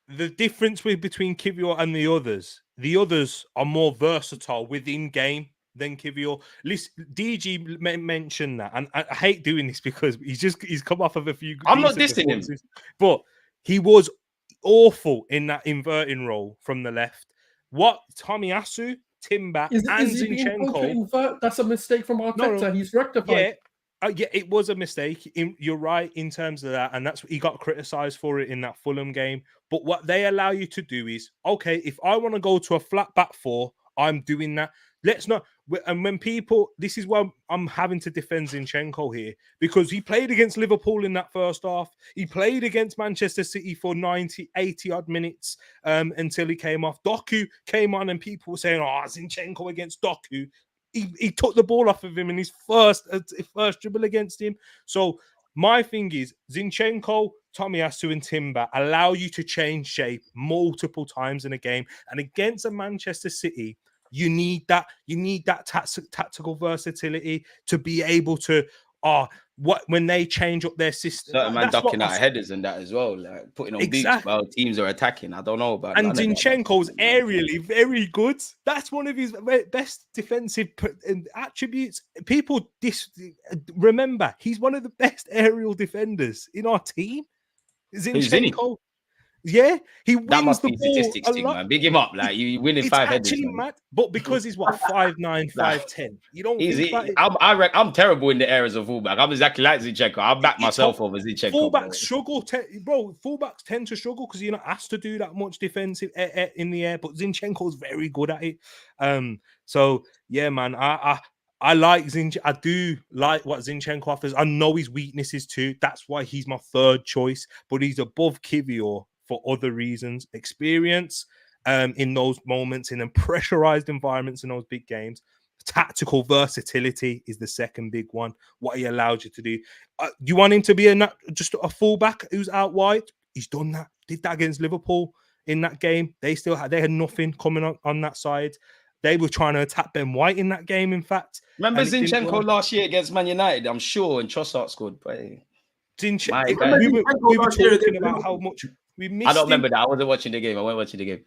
The difference between Kyrgios and the others are more versatile within game than Kyrgios. Listen, DG mentioned that, and I hate doing this because he's come off of a few. I'm not dissing him, but he was awful in that inverting role from the left. What Tomiyasu, Timber, and Zinchenko? That's a mistake from Arteta. No, he's rectified. Yeah, it was a mistake. You're right in terms of that, and that's he got criticised for it in that Fulham game. But what they allow you to do is, okay, if I want to go to a flat back four, I'm doing that. Let's not. And when people, this is why I'm having to defend Zinchenko here, because he played against Liverpool in that first half. He played against Manchester City for 80 odd minutes until he came off. Doku came on and people were saying, oh, Zinchenko against Doku. He took the ball off of him in his first dribble against him. So my thing is, Zinchenko, Tomiyasu and Timber allow you to change shape multiple times in a game. And against a Manchester City, you need that. You need that tactical versatility to be able to when they change up their system. Certain man That's what ducking out headers and that as well, like putting on boots while teams are attacking. I don't know about. And Zinchenko's aerially very good. That's one of his best defensive attributes. People remember he's one of the best aerial defenders in our team. Zinchenko. Yeah, he wins that must the be ball statistics a thing, lot. man. Big him up, like you winning 5 headers. Actually mad, but because he's what 5'9", 5'10", you don't think about it. I'm terrible in the areas of fullback. I'm exactly like Zinchenko. I'll back myself over Zinchenko. Fullbacks struggle, bro. Fullbacks tend to struggle because you're not asked to do that much defensive in the air. But Zinchenko's very good at it. So yeah, man, I like Zinchenko. I do like what Zinchenko offers. I know his weaknesses too. That's why he's my third choice. But he's above Kiwior for other reasons. Experience in those moments, in them pressurized environments in those big games. Tactical versatility is the second big one. What he allowed you to do. You want him to be just a fullback who's out wide? He's done that. Did that against Liverpool in that game. They had nothing coming on that side. They were trying to attack Ben White in that game, in fact. Remember Zinchenko last year against Man United? I'm sure, and Trossard scored. But we were talking about how much we missed. I don't remember that. I wasn't watching the game. I wasn't watching the game.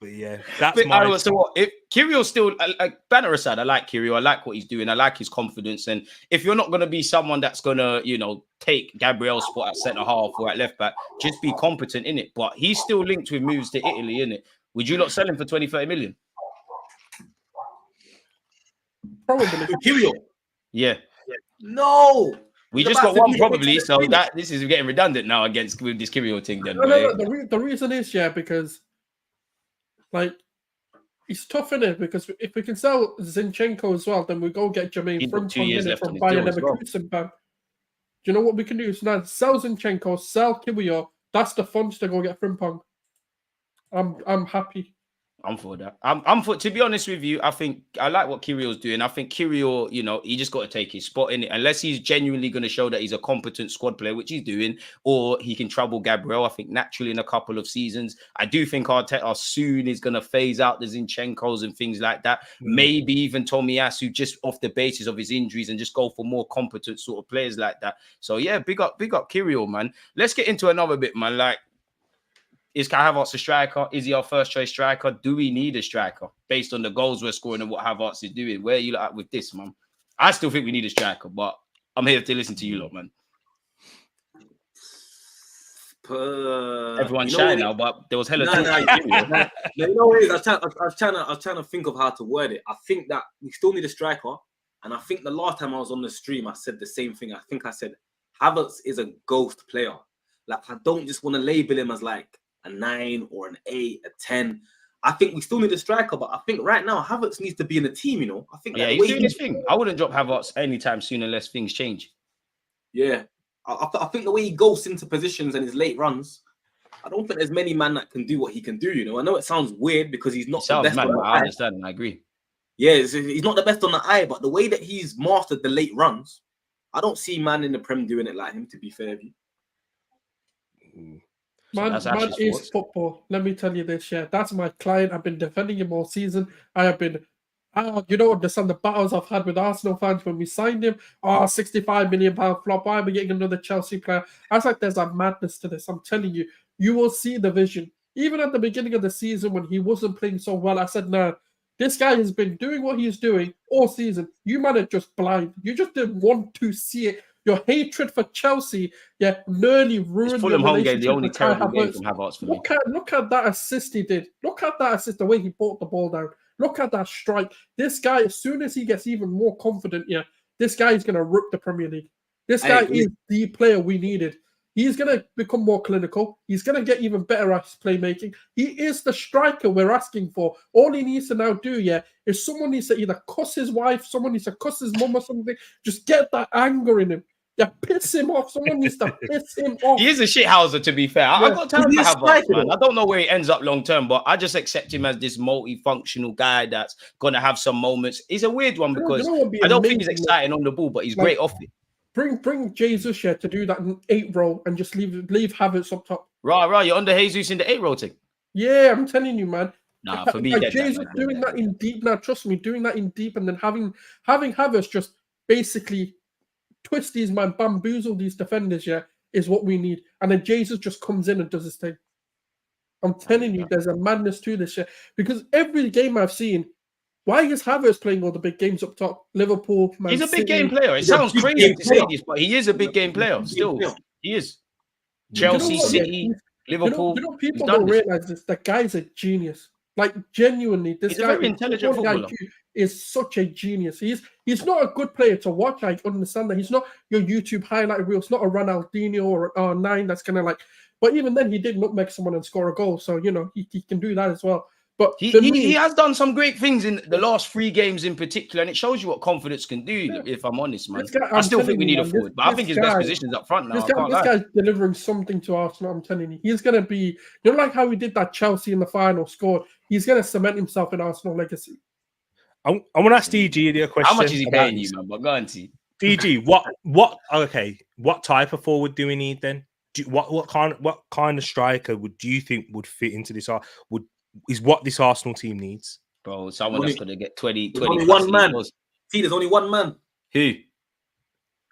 But yeah, that's so what? If Kyrio's still, banner aside, I like Kiwior. I like what he's doing. I like his confidence. And if you're not going to be someone that's going to, take Gabriel's spot at centre half or at left back, just be competent in it. But he's still linked with moves to Italy, innit? Would you not sell him for 20-30 million? Probably. Kiwior. Yeah. No. We just got one probably, so this is getting redundant now with this Kiwior thing. Then no. The reason is because it's tough in it because if we can sell Zinchenko as well, then we go get Jermaine Frimpong from Bayern Leverkusen. Do you know what we can do? So now sell Zinchenko, sell Kiwior. That's the funds to go get Frimpong. I'm happy. I'm for that. I'm for. To be honest with you, I think I like what Kyrio's doing. I think Kiwior, he just got to take his spot in it. Unless he's genuinely going to show that he's a competent squad player, which he's doing, or he can trouble Gabriel. I think naturally in a couple of seasons, I do think Arteta soon is going to phase out the Zinchenkos and things like that. Maybe even Tomiyasu, just off the basis of his injuries, and just go for more competent sort of players like that. So yeah, big up Kiwior, man. Let's get into another bit, man. Like, is Kai Havertz a striker? Is he our first choice striker? Do we need a striker based on the goals we're scoring and what Havertz is doing? Where are you at with this, man? I still think we need a striker, but I'm here to listen to you lot, man. Everyone's shy now, but there was hella talk. You know what it is? I was trying to think of how to word it. I think that we still need a striker, and I think the last time I was on the stream, I said the same thing. I think I said Havertz is a ghost player. Like, I don't just want to label him as like a 9 or an 8, a 10. I think we still need a striker, but I think right now Havertz needs to be in the team. I think he's doing his thing. I wouldn't drop Havertz anytime soon unless things change. Yeah, I think the way he goes into positions and his late runs, I don't think there's many men that can do what he can do. I know it sounds weird because he's not the best. I understand. I agree. Yeah, he's not the best on the eye, but the way that he's mastered the late runs, I don't see man in the Prem doing it like him. To be fair, Man is football. Let me tell you this, that's my client. I've been defending him all season. I have been, you don't understand the battles I've had with Arsenal fans when we signed him. £65 million flop. Why are we getting another Chelsea player? I was like, there's a madness to this. I'm telling you, you will see the vision. Even at the beginning of the season when he wasn't playing so well, I said, no, this guy has been doing what he's doing all season. You man are just blind. You just didn't want to see it. Your hatred for Chelsea, nearly ruined Fulham your home game, the relationship only with terrible Kai game Havertz. from Havertz for me. Look at that assist he did. Look at that assist, the way he brought the ball down. Look at that strike. This guy, as soon as he gets even more confident, this guy is going to rip the Premier League. This guy is the player we needed. He's going to become more clinical. He's going to get even better at his playmaking. He is the striker we're asking for. All he needs to now do, is someone needs to either cuss his wife, someone needs to cuss his mum or something. Just get that anger in him. Piss him off. Someone needs to piss him off. He is a shithouser, to be fair. I've got time for Havertz, man. I don't know where he ends up long term, but I just accept him as this multifunctional guy that's going to have some moments. He's a weird one because I don't think he's exciting on the ball, but he's great off it. Bring Jesus to do that in 8 row and just leave Havertz up top. Right. You're under Jesus in the 8 row thing. Yeah, I'm telling you, man. Nah, for me, Jesus doing that in deep now. Trust me, doing that in deep and then having Havertz just basically twist these man, bamboozle these defenders, yeah, is what we need. And then Jesus just comes in and does his thing. I'm telling you, there's a madness to this shit. Because every game I've seen, why is Havertz playing all the big games up top? Liverpool, Man He's a big City. game player. It sounds crazy to say this, but he is a big game player. Still, he is. Chelsea, City, Liverpool. People don't realize this. The guy's a genius. Like, genuinely, this he's guy a very intelligent footballer. is such a genius. He's not a good player to watch. I understand that. He's not your YouTube highlight reel. It's not a Ronaldinho or an R9 that's going to like... But even then, he did nutmeg someone and score a goal. So, you know, he can do that as well. But he has done some great things in the last 3 games in particular, and it shows you what confidence can do, if I'm honest, man. I still think we need a forward, but I think his best position is up front now. This guy's delivering something to Arsenal, I'm telling you. He's going to be, you know, like how he did that Chelsea in the final, scored. He's going to cement himself in Arsenal legacy. I want to ask DG a question. How much is he paying you, man? But go on, T. DG, what type of forward do we need then? What kind of striker do you think would fit into this? Is what this Arsenal team needs, bro? Someone that's going to get 20. Only one man. See, there's only one man. Who?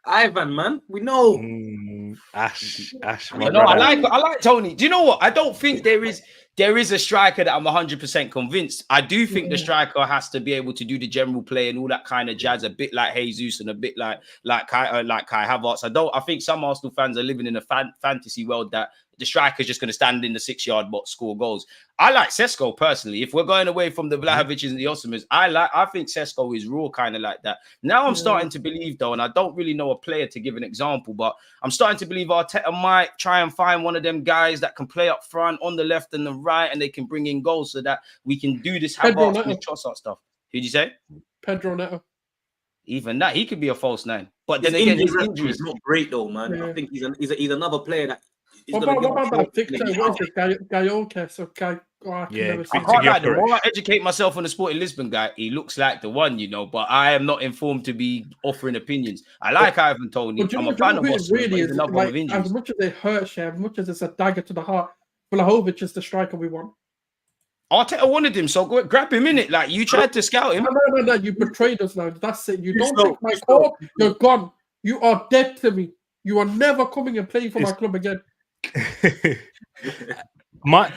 Ivan, man. We know. Ash. I like Tony. Do you know what? I don't think there is a striker that I'm 100% convinced. I do think the striker has to be able to do the general play and all that kind of jazz, a bit like Jesus and a bit like Kai Havertz. I think some Arsenal fans are living in a fantasy world that the striker is just going to stand in the 6-yard box, score goals. I like Sesko personally. If we're going away from the Vlahovics and the Osimhens, I think Sesko is raw, kind of like that. Now I'm starting to believe, though, and I don't really know a player to give an example, but I'm starting to believe Arteta might try and find one of them guys that can play up front on the left and the right, and they can bring in goals so that we can do this Havertz and Trossard stuff. Who'd you say? Pedro Neto. Even that, he could be a false 9. But then again, his injuries not great though, man. Yeah. I think he's another player that. What about that Victor? Gayokes or Guy? I can't lie. The more I educate myself on the Sporting Lisbon guy, he looks like the one, you know. But I am not informed to be offering opinions. I like Ivan Toney. I'm a fan of Boston. Really is like, as much as it hurts, as much as it's a dagger to the heart, Vlahovic is the striker we want. Arteta wanted him, so go grab him in it. Like you tried to scout him. No. You betrayed us now. That's it. You don't take my call. You're gone. You are dead to me. You are never coming and playing for my club again.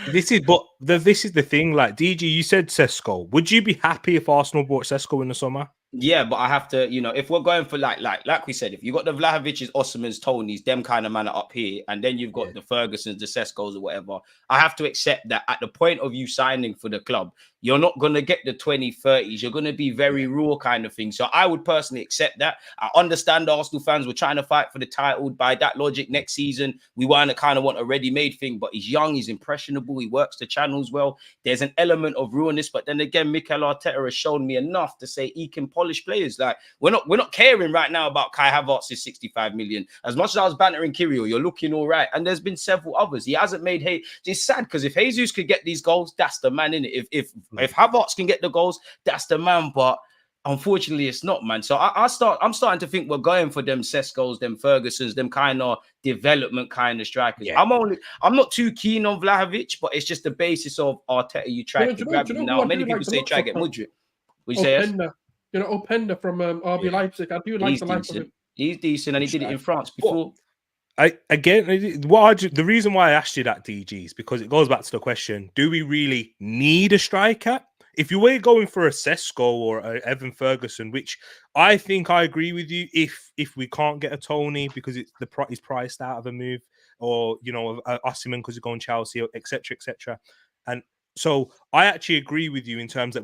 This is the thing. Like DG, you said Sesko. Would you be happy if Arsenal bought Sesko in the summer? Yeah, but I have to, you know, if we're going for like we said, if you got the Vlahovic's, Osimhen's, Tonys, them kind of man up here, and then you've got the Fergusons, the Seskos or whatever, I have to accept that at the point of you signing for the club, you're not going to get the 20-30s. You're going to be very raw kind of thing. So I would personally accept that. I understand Arsenal fans were trying to fight for the title. By that logic, next season, we want a ready-made thing, but he's young, he's impressionable, he works the channels well. There's an element of ruinous, but then again, Mikel Arteta has shown me enough to say he can polish players. Like we're not caring right now about Kai Havertz's 65 million. As much as I was bantering Kirill, you're looking all right. And there's been several others. He hasn't made it's sad because if Jesus could get these goals, that's the man, innit? If Havertz can get the goals, that's the man. But unfortunately, it's not, man. So I'm starting to think we're going for them Seskos, them Fergusons, them kind of development kind of strikers. Yeah. I'm not too keen on Vlahovic, but it's just the basis of Arteta. You try to grab him now. Many people say try to get Mudryk. Would you say yes? You know, Openda from RB Leipzig. I do like the likes of him. He's decent, and he did it in France before. The reason why I asked you that, DG, is because it goes back to the question: do we really need a striker? If you were going for a Sesko or a Evan Ferguson, which I think I agree with you, if we can't get a Toney because he's priced out of a move, or you know, Osimhen because he's going Chelsea, etc. And so I actually agree with you in terms that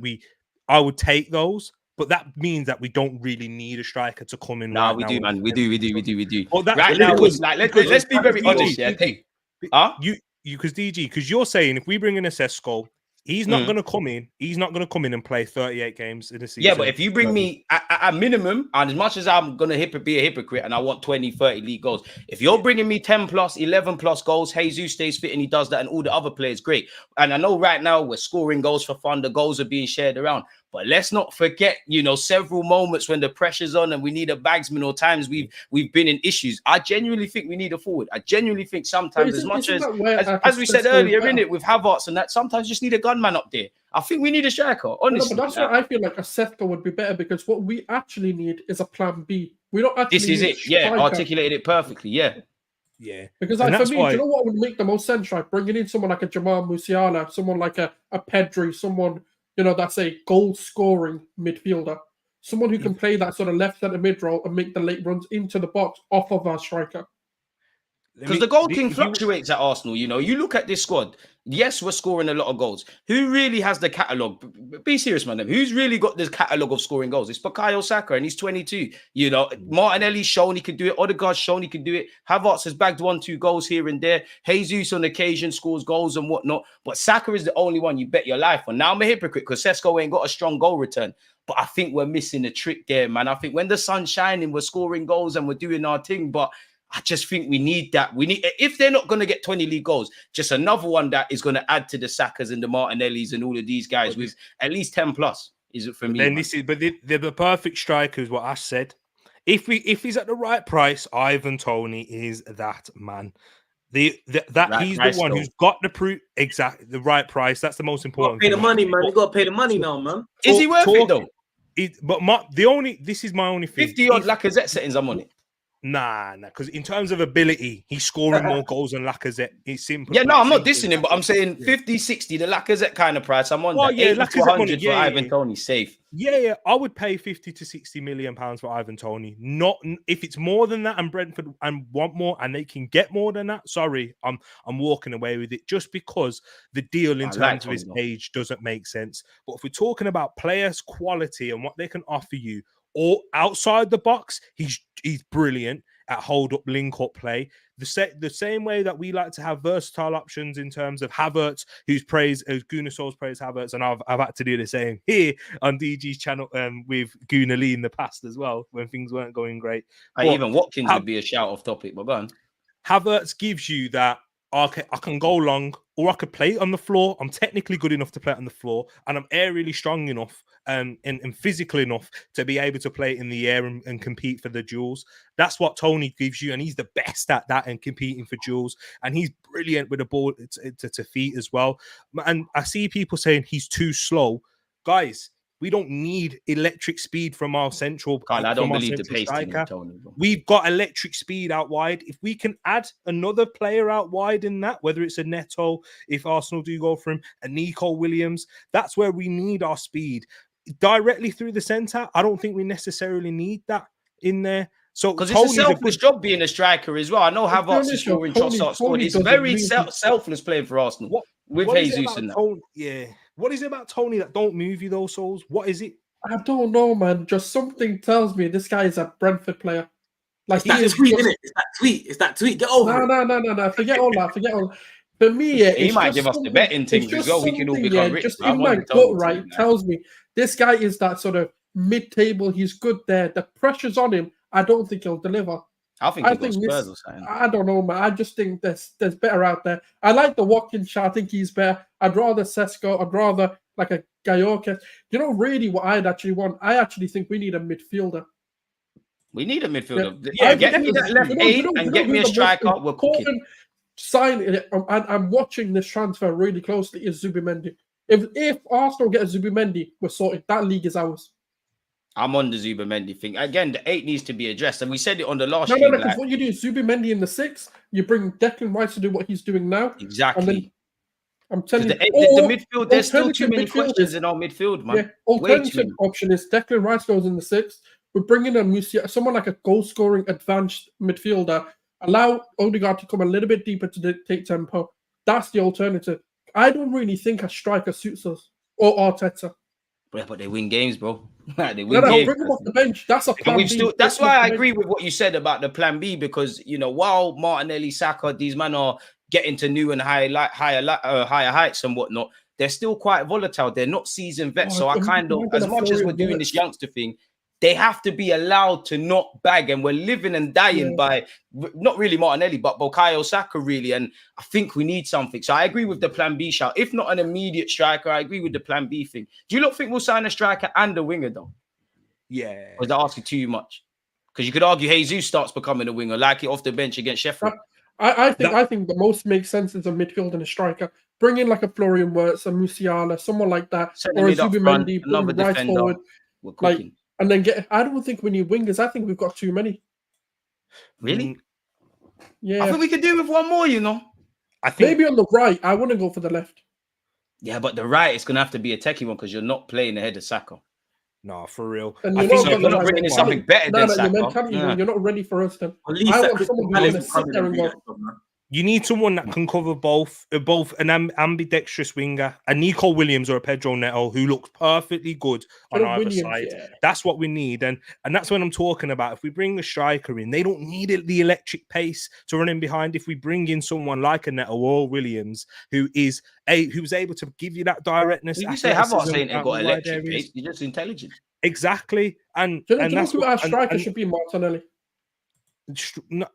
I would take those. But that means that we don't really need a striker to come in. No, we do, man. We do. Well, right now, let's be very honest. Yeah, because DG, because you're saying if we bring in a Sesko, he's not going to come in. He's not going to come in and play 38 games in a season. Yeah, but if you bring me at a minimum, and as much as I'm going to be a hypocrite and I want 20, 30 league goals, if you're bringing me 10 plus, 11 plus goals, Jesus stays fit and he does that, and all the other players, great. And I know right now we're scoring goals for fun. The goals are being shared around. But let's not forget, you know, several moments when the pressure's on and we need a bagsman, or times we've been in issues. I genuinely think we need a forward. I genuinely think sometimes, as much as we said earlier, in it with Havertz and that, sometimes you just need a gunman up there. I think we need a striker, honestly. No, but that's why I feel like a Sesko would be better, because what we actually need is a plan B. We don't actually. This is it. Yeah, articulated it perfectly. Yeah. Yeah. Because like, for me, do you know what would make the most sense, right? Bringing in someone like a Jamal Musiala, someone like a Pedri, someone, you know, that's a goal-scoring midfielder. Someone who can play that sort of left-centre mid-role and make the late runs into the box off of our striker. Because the goal king fluctuates at Arsenal, you know. You look at this squad. Yes, we're scoring a lot of goals. Who really has the catalogue? Be serious, man. Who's really got this catalogue of scoring goals? It's Bukayo Saka, and he's 22. You know, Martinelli's shown he can do it. Odegaard's shown he can do it. Havertz has bagged 1-2 goals here and there. Jesus on occasion scores goals and whatnot. But Saka is the only one you bet your life on. Now I'm a hypocrite because Sesko ain't got a strong goal return. But I think we're missing a trick there, man. I think when the sun's shining, we're scoring goals and we're doing our thing. But I just think we need that. We need, if they're not going to get 20 league goals, just another one that is going to add to the Sakas and the Martinellis and all of these guys with at least 10 plus. Is it for me? Then they're the perfect strikers. What I said. If he's at the right price, Ivan Toney is that man. He's the one who's got the the right price. That's the most important. Pay the money, man. You got to pay the money now, man. Is he worth it though? This is my only thing. 50 odd Lacazette settings. I'm on it. Nah, because in terms of ability, he's scoring more goals than Lacazette. It's simple. Yeah, no, I'm not dissing him, but I'm saying 50, 60, the Lacazette kind of price. I'm on that. 80 to 100 for Ivan Toney, safe. Yeah, I would pay 50 to 60 million pounds for Ivan Toney. Not if it's more than that, and Brentford and want more, and they can get more than that. Sorry, I'm walking away with it just because the deal in terms of his age doesn't make sense. But if we're talking about players' quality and what they can offer you, or outside the box, he's brilliant at hold up, link up play. The same way that we like to have versatile options in terms of Havertz, who's Gunnar praised Havertz, and I've had to do the same here on DG's channel with Gunnar Lee in the past as well when things weren't going great. Even Watkins would be a shout off topic, but go on. Havertz gives you that. I can go long, or I could play it on the floor. I'm technically good enough to play it on the floor, and I'm aerially strong enough and physical enough to be able to play it in the air and compete for the duels. That's what Toney gives you, and he's the best at that and competing for duels. And he's brilliant with the ball to feet as well. And I see people saying he's too slow. Guys, we don't need electric speed from our central. Carl, I don't believe the pace striker. We've got electric speed out wide. If we can add another player out wide in that, whether it's a Neto, if Arsenal do go for him, a Nico Williams, that's where we need our speed. Directly through the centre, I don't think we necessarily need that in there. So because it's a selfless job being a striker as well. I know Havertz is scoring shots out scored. He's very selfless playing for Arsenal with Jesus and that. Yeah. What is it about Toney that don't move you, those souls? What is it? I don't know, man. Just something tells me this guy is a Brentford player. Like it's that tweet, isn't it? It's that tweet. It's that tweet. Get over it. No. Forget all that. Forget all that. For me, he might give us the betting things as well. We can all become rich. Just in my gut, right, tells me this guy is that sort of mid-table. He's good there. The pressure's on him. I don't think he'll deliver. I think Spurs or something. I don't know, man. I just think there's better out there. I like the Watkins shot. I think he's better. I'd rather Sesko. I'd rather like a Gayorka. You know, really what I'd actually want? I actually think we need a midfielder. We need a midfielder. Yeah, get me that left eight and get me a striker. We're cooking. Sign. I'm watching this transfer really closely. Is Zubimendi? If Arsenal get a Zubimendi, we're sorted. That league is ours. I'm on the Zubimendi thing. Again, the 8 needs to be addressed. And we said it on the last No, because what you do is Zubimendi in the 6, you bring Declan Rice to do what he's doing now. Exactly. And then, I'm telling you, the midfield, there's still too many questions in our midfield, man. Yeah, alternative option is Declan Rice goes in the 6. We're bringing in Musiala, someone like a goal-scoring advanced midfielder. Allow Odegaard to come a little bit deeper to take tempo. That's the alternative. I don't really think a striker suits us or Arteta. But they win games, bro. They win games. Bring them off the bench. That's a plan B. That's why I agree with what you said about the plan B, because, you know, while Martinelli, Saka, these men are getting to new and higher heights and whatnot, they're still quite volatile. They're not seasoned vets. So I kind of, as much as we're doing this youngster thing, They have to be allowed to not bag, and we're living and dying by not really Martinelli, but Bukayo Saka really. And I think we need something. So I agree with the plan B shout. If not an immediate striker, I agree with the plan B thing. Do you not think we'll sign a striker and a winger though? Yeah. Or is that asking too much? Because you could argue Jesus starts becoming a winger, like it off the bench against Sheffield. I think the most makes sense is a midfield and a striker. Bring in like a Florian Wirtz, a Musiala, someone like that, or a Zubimendi, another right defender. forward, We're cooking. like, and then get. I don't think we need wingers. I think we've got too many. Really? Yeah. I think we could do with one more. You know. I think Maybe on the right. I wouldn't go for the left. Yeah, but the right is gonna have to be a techie one because you're not playing ahead of Saka. no, for real. And I you're think not So if you're not bringing in something better than your Saka, mentality, yeah. you're not ready for us then. At least I that want Crystal someone Palace who's will gonna come sit in there and and do go. that job, man. you need someone that can cover both an ambidextrous winger, a Nico Williams or a Pedro Neto who looks perfectly good on either side. Yeah. That's what we need, and that's what I'm talking about. If we bring a striker in, they don't need the electric pace to run in behind. If we bring in someone like a Neto or Williams who's able to give you that directness, You say Havertz athleticism ain't out got wide electric areas. pace. You're just intelligent. Exactly, and Do you know that's who what our striker should be? Martinelli.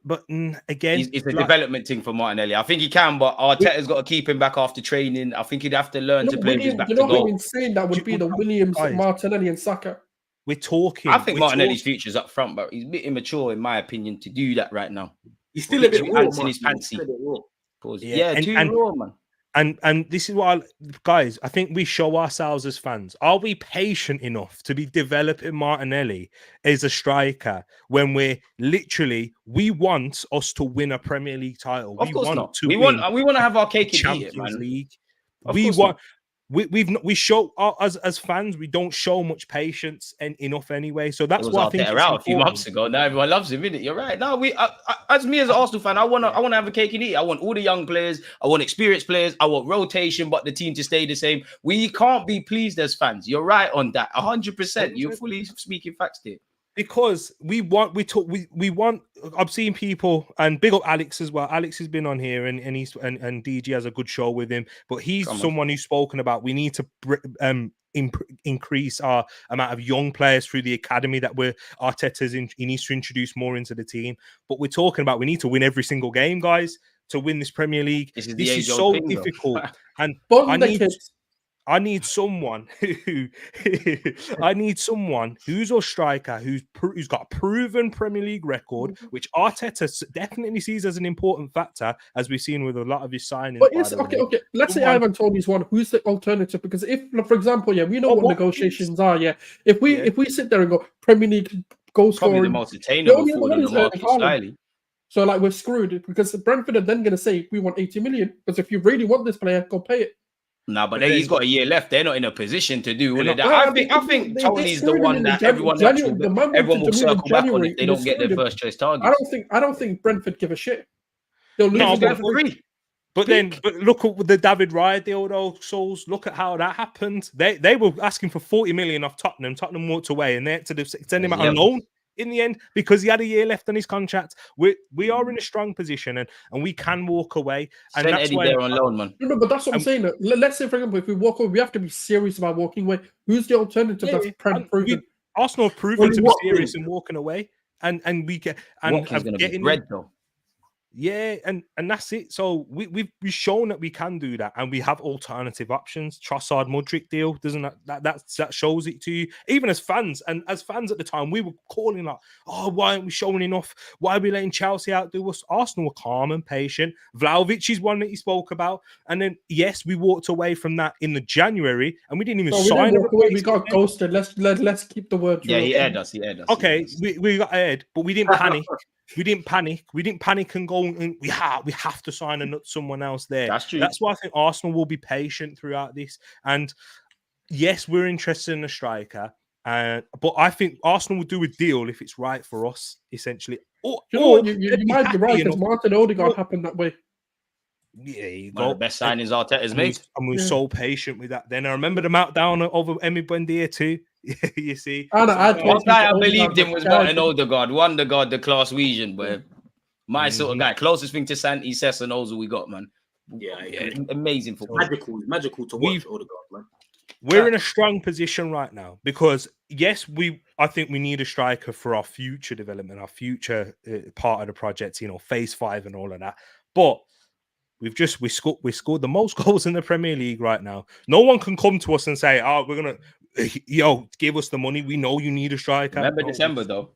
But again, It's a development thing for Martinelli. I think he can, but Arteta's got to keep him back after training. I think he'd have to learn to play with his back to how goal. insane that would be? The Williams, Guys. Martinelli, and Saka. we're talking. I think Martinelli's future's up front, but he's a bit immature, in my opinion, to do that right now. He's still a bit raw, Ants in his man. pantsy. He's still a bit raw. Pause. Yeah, Yeah, and- too and- raw, man. And this is what guys, I think we show ourselves as fans. Are we patient enough to be developing Martinelli as a striker when we want us to win a Premier League title? Of course not. To We win want to have our cake and eat Champions it, man. League. Of We course want. not. We show as fans we don't show much patience enough anyway. So that's It was why I think Arteta it's out a few important. months ago. Now everyone loves him, innit? You're right. No, as me as an Arsenal fan, I want to have a cake and eat it. I want all the young players. I want experienced players. I want rotation, but the team to stay the same. We can't be pleased as fans. You're right on that. 100%. You're fully speaking facts there. Because we want. I've seen people, and big up Alex as well. Alex has been on here, and DG has a good show with him. But he's someone who's spoken about we need to increase our amount of young players through the academy that Arteta's he needs to introduce more into the team. But we're talking about we need to win every single game, guys, to win this Premier League. This is This is so difficult, and I need someone who's a striker who's got a proven Premier League record, which Arteta definitely sees as an important factor, as we've seen with a lot of his signings. But okay. Let's say Ivan Toney's one. Who's the alternative? Because if, for example, we know what negotiations are. Yeah, if we sit there and go Premier League goal scoring, probably the most attainable forward on the market, Styling. So like we're screwed because Brentford are then going to say we want 80 million. Because if you really want this player, go pay it. No, but he's got a year left. They're not in a position to do all of that. I think Tony's the one that everyone will circle back on if they don't get their first choice target. I don't think Brentford give a shit. They'll lose free. But look at the David Raya deal, though, Souls. Look at how that happened. They were asking for 40 million off Tottenham. Tottenham walked away, and they had to send him out on loan in the end because he had a year left on his contract. We are in a strong position, and we can walk away. And Send that's Eddie why there on loan, man. No, but that's what I'm saying. Let's say, for example, if we walk away, we have to be serious about walking away. Who's the alternative that's proven? Arsenal have proven to be serious in walking away, and we get Watkins going to be bread though. Yeah, and that's it. So we've shown that we can do that, and we have alternative options. Trossard Mudryk deal doesn't that shows it to you. Even as fans, and as fans at the time, we were calling like, "Oh, why aren't we showing enough? Why are we letting Chelsea outdo us?" Arsenal were calm and patient. Vlahovic is one that he spoke about, and then yes, we walked away from that in the January, and we didn't even sign. We got ghosted. Let's keep the word. Yeah, he aired us. Okay, we got aired, but we didn't panic. We didn't panic and go and we have to sign someone else there. That's true. That's why I think Arsenal will be patient throughout this. And yes, we're interested in a striker, but I think Arsenal will do a deal if it's right for us, essentially. You might be right because Martin Odegaard happened that way. Yeah, you go. One of the best signings Arteta's made. And we're so patient with that. Then I remember the meltdown over Emi Buendia too. You see, one guy I believed in was Martin Odegaard, Wondergaard, the class region, but my sort of guy, closest thing to Santi Cessa knows what we got, man. Yeah, amazing football. Magical to watch Odegaard, man. We're in a strong position right now because yes, we I think we need a striker for our future development, our future part of the project, you know, phase 5 and all of that. But we scored the most goals in the Premier League right now. No one can come to us and say, "Oh, we're gonna, give us the money. We know you need a striker." Remember No, December though.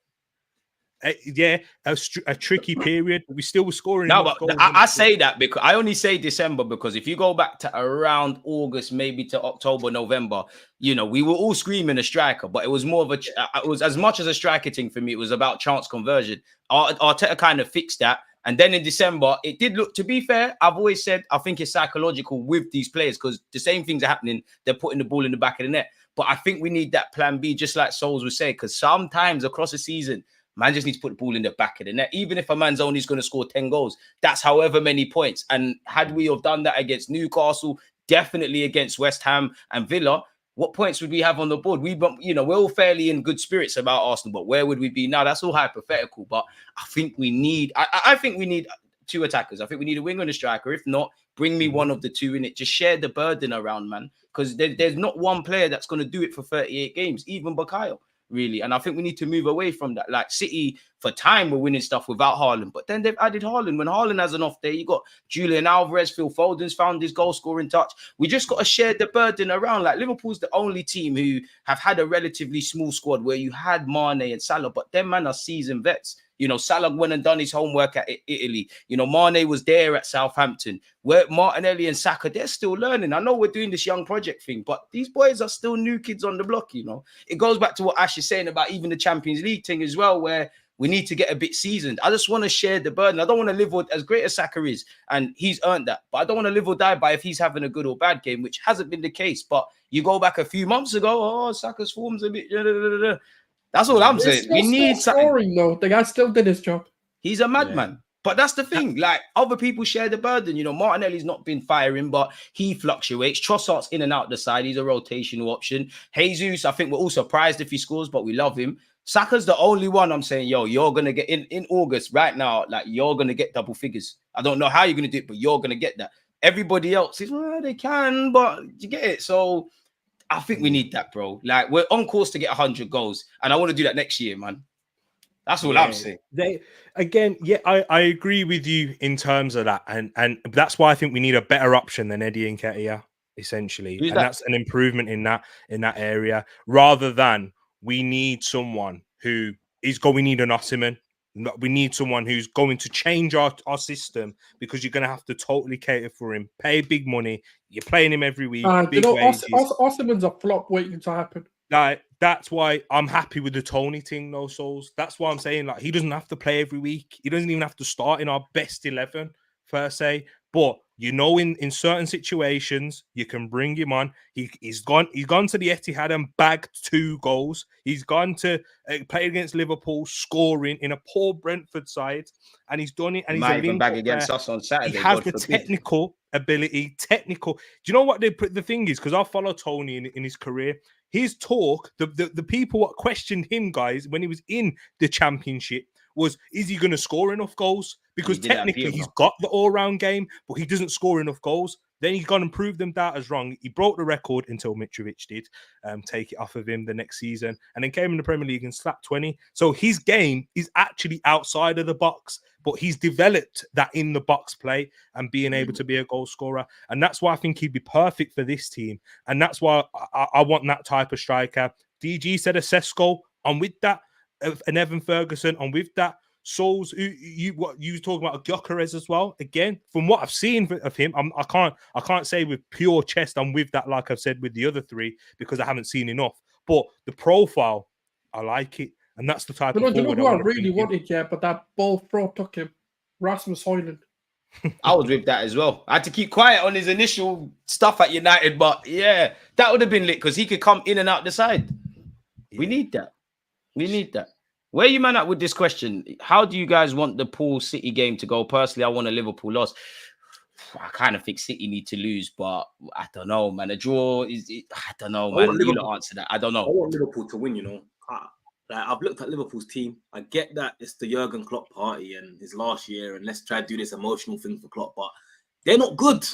A tricky period. We still were scoring No, enough but goals. I say that because I only say December because if you go back to around August, maybe to October, November, you know, we were all screaming a striker, but it was more of it was as much as a striker thing for me. It was about chance conversion. Arteta kind of fixed that. And then in December, it did look, to be fair, I've always said, I think it's psychological with these players because the same things are happening. They're putting the ball in the back of the net. But I think we need that plan B, just like Souls was saying, because sometimes across the season, man just needs to put the ball in the back of the net. Even if a man's only going to score 10 goals, that's however many points. And had we have done that against Newcastle, definitely against West Ham and Villa, what points would we have on the board? We're all fairly in good spirits about Arsenal, but where would we be now? That's all hypothetical. But I think we need, I think we need 2 attackers. I think we need a winger and a striker. If not, bring me one of the 2 in it. Just share the burden around, man. Because there's not one player that's going to do it for 38 games, even Bukayo. Really, and I think we need to move away from that. Like City, for time, we're winning stuff without Haaland, but then they've added Haaland. When Haaland has an off day, you got Julian Alvarez, Phil Foden's found his goal scoring touch. We just got to share the burden around. Like Liverpool's the only team who have had a relatively small squad where you had Mane and Salah, but them man are seasoned vets. You know, Salah went and done his homework at Italy. You know, Mane was there at Southampton. Where Martinelli and Saka, they're still learning. I know we're doing this young project thing, but these boys are still new kids on the block, you know. It goes back to what Ash is saying about even the Champions League thing as well, where we need to get a bit seasoned. I just want to share the burden. I don't want to live with, as great as Saka is, and he's earned that, but I don't want to live or die by if he's having a good or bad game, which hasn't been the case. But you go back a few months ago, oh, Saka's form's a bit... That's all I'm saying. We need scoring though. The guy still did his job. He's a madman. Yeah. But that's the thing. Like, other people share the burden. You know, Martinelli's not been firing, but he fluctuates. Trossard's in and out the side. He's a rotational option. Jesus, I think we're all surprised if he scores, but we love him. Saka's the only one I'm saying, yo, you're going to get in August right now. Like, you're going to get double figures. I don't know how you're going to do it, but you're going to get that. Everybody else is, well, they can, but you get it. So I think we need that, bro. Like, we're on course to get 100 goals, and I want to do that next year, man. That's all I'm saying. I agree with you in terms of that, and that's why I think we need a better option than Eddie Nketiah, essentially. Who's and that? That's an improvement in that area, rather than we need someone who is going. We need an Osimhen. We need someone who's going to change our system, because you're going to have to totally cater for him, pay big money. You're playing him every week. Big wages. Osimhen's a flop waiting to happen. That's why I'm happy with the Tony thing, no Souls. That's why I'm saying, like, he doesn't have to play every week. He doesn't even have to start in our best 11 per se. But you know, in certain situations, you can bring him on. He's gone to the Etihad and bagged 2 goals. He's gone to play against Liverpool, scoring in a poor Brentford side, and he's done it. And he might even bag against us on Saturday. He has the technical ability. Do you know what the thing is? Because I follow Tony in his career. His talk, the people what questioned him, guys, when he was in the Championship, was, is he going to score enough goals? Because technically he's got the all-round game, but he doesn't score enough goals. Then he's gone and proved them that as wrong. He broke the record until Mitrovic did take it off of him the next season, and then came in the Premier League and slapped 20. So his game is actually outside of the box, but he's developed that in the box play and being able to be a goal scorer. And that's why I think he'd be perfect for this team. And that's why I want that type of striker. DG said a Sesko. I'm with that. And Evan Ferguson, I'm with that. Souls, you were talking about Gyökeres as well. Again, from what I've seen of him, I can't say with pure chest I'm with that, like I've said with the other 3, because I haven't seen enough. But the profile, I like it, and that's the type of forward who I really wanted, but that ball throw took him. Rasmus Højlund. I was with that as well. I had to keep quiet on his initial stuff at United, but yeah, that would have been lit because he could come in and out the side. We need that. We need that. Where you man at with this question? How do you guys want the Pool City game to go? Personally, I want a Liverpool loss. I kind of think City need to lose, but I don't know, man. A draw is... I don't know, man. You don't answer that. I don't know. I want Liverpool to win, you know. I've looked at Liverpool's team. I get that it's the Jurgen Klopp party and his last year, and let's try to do this emotional thing for Klopp, but they're not good.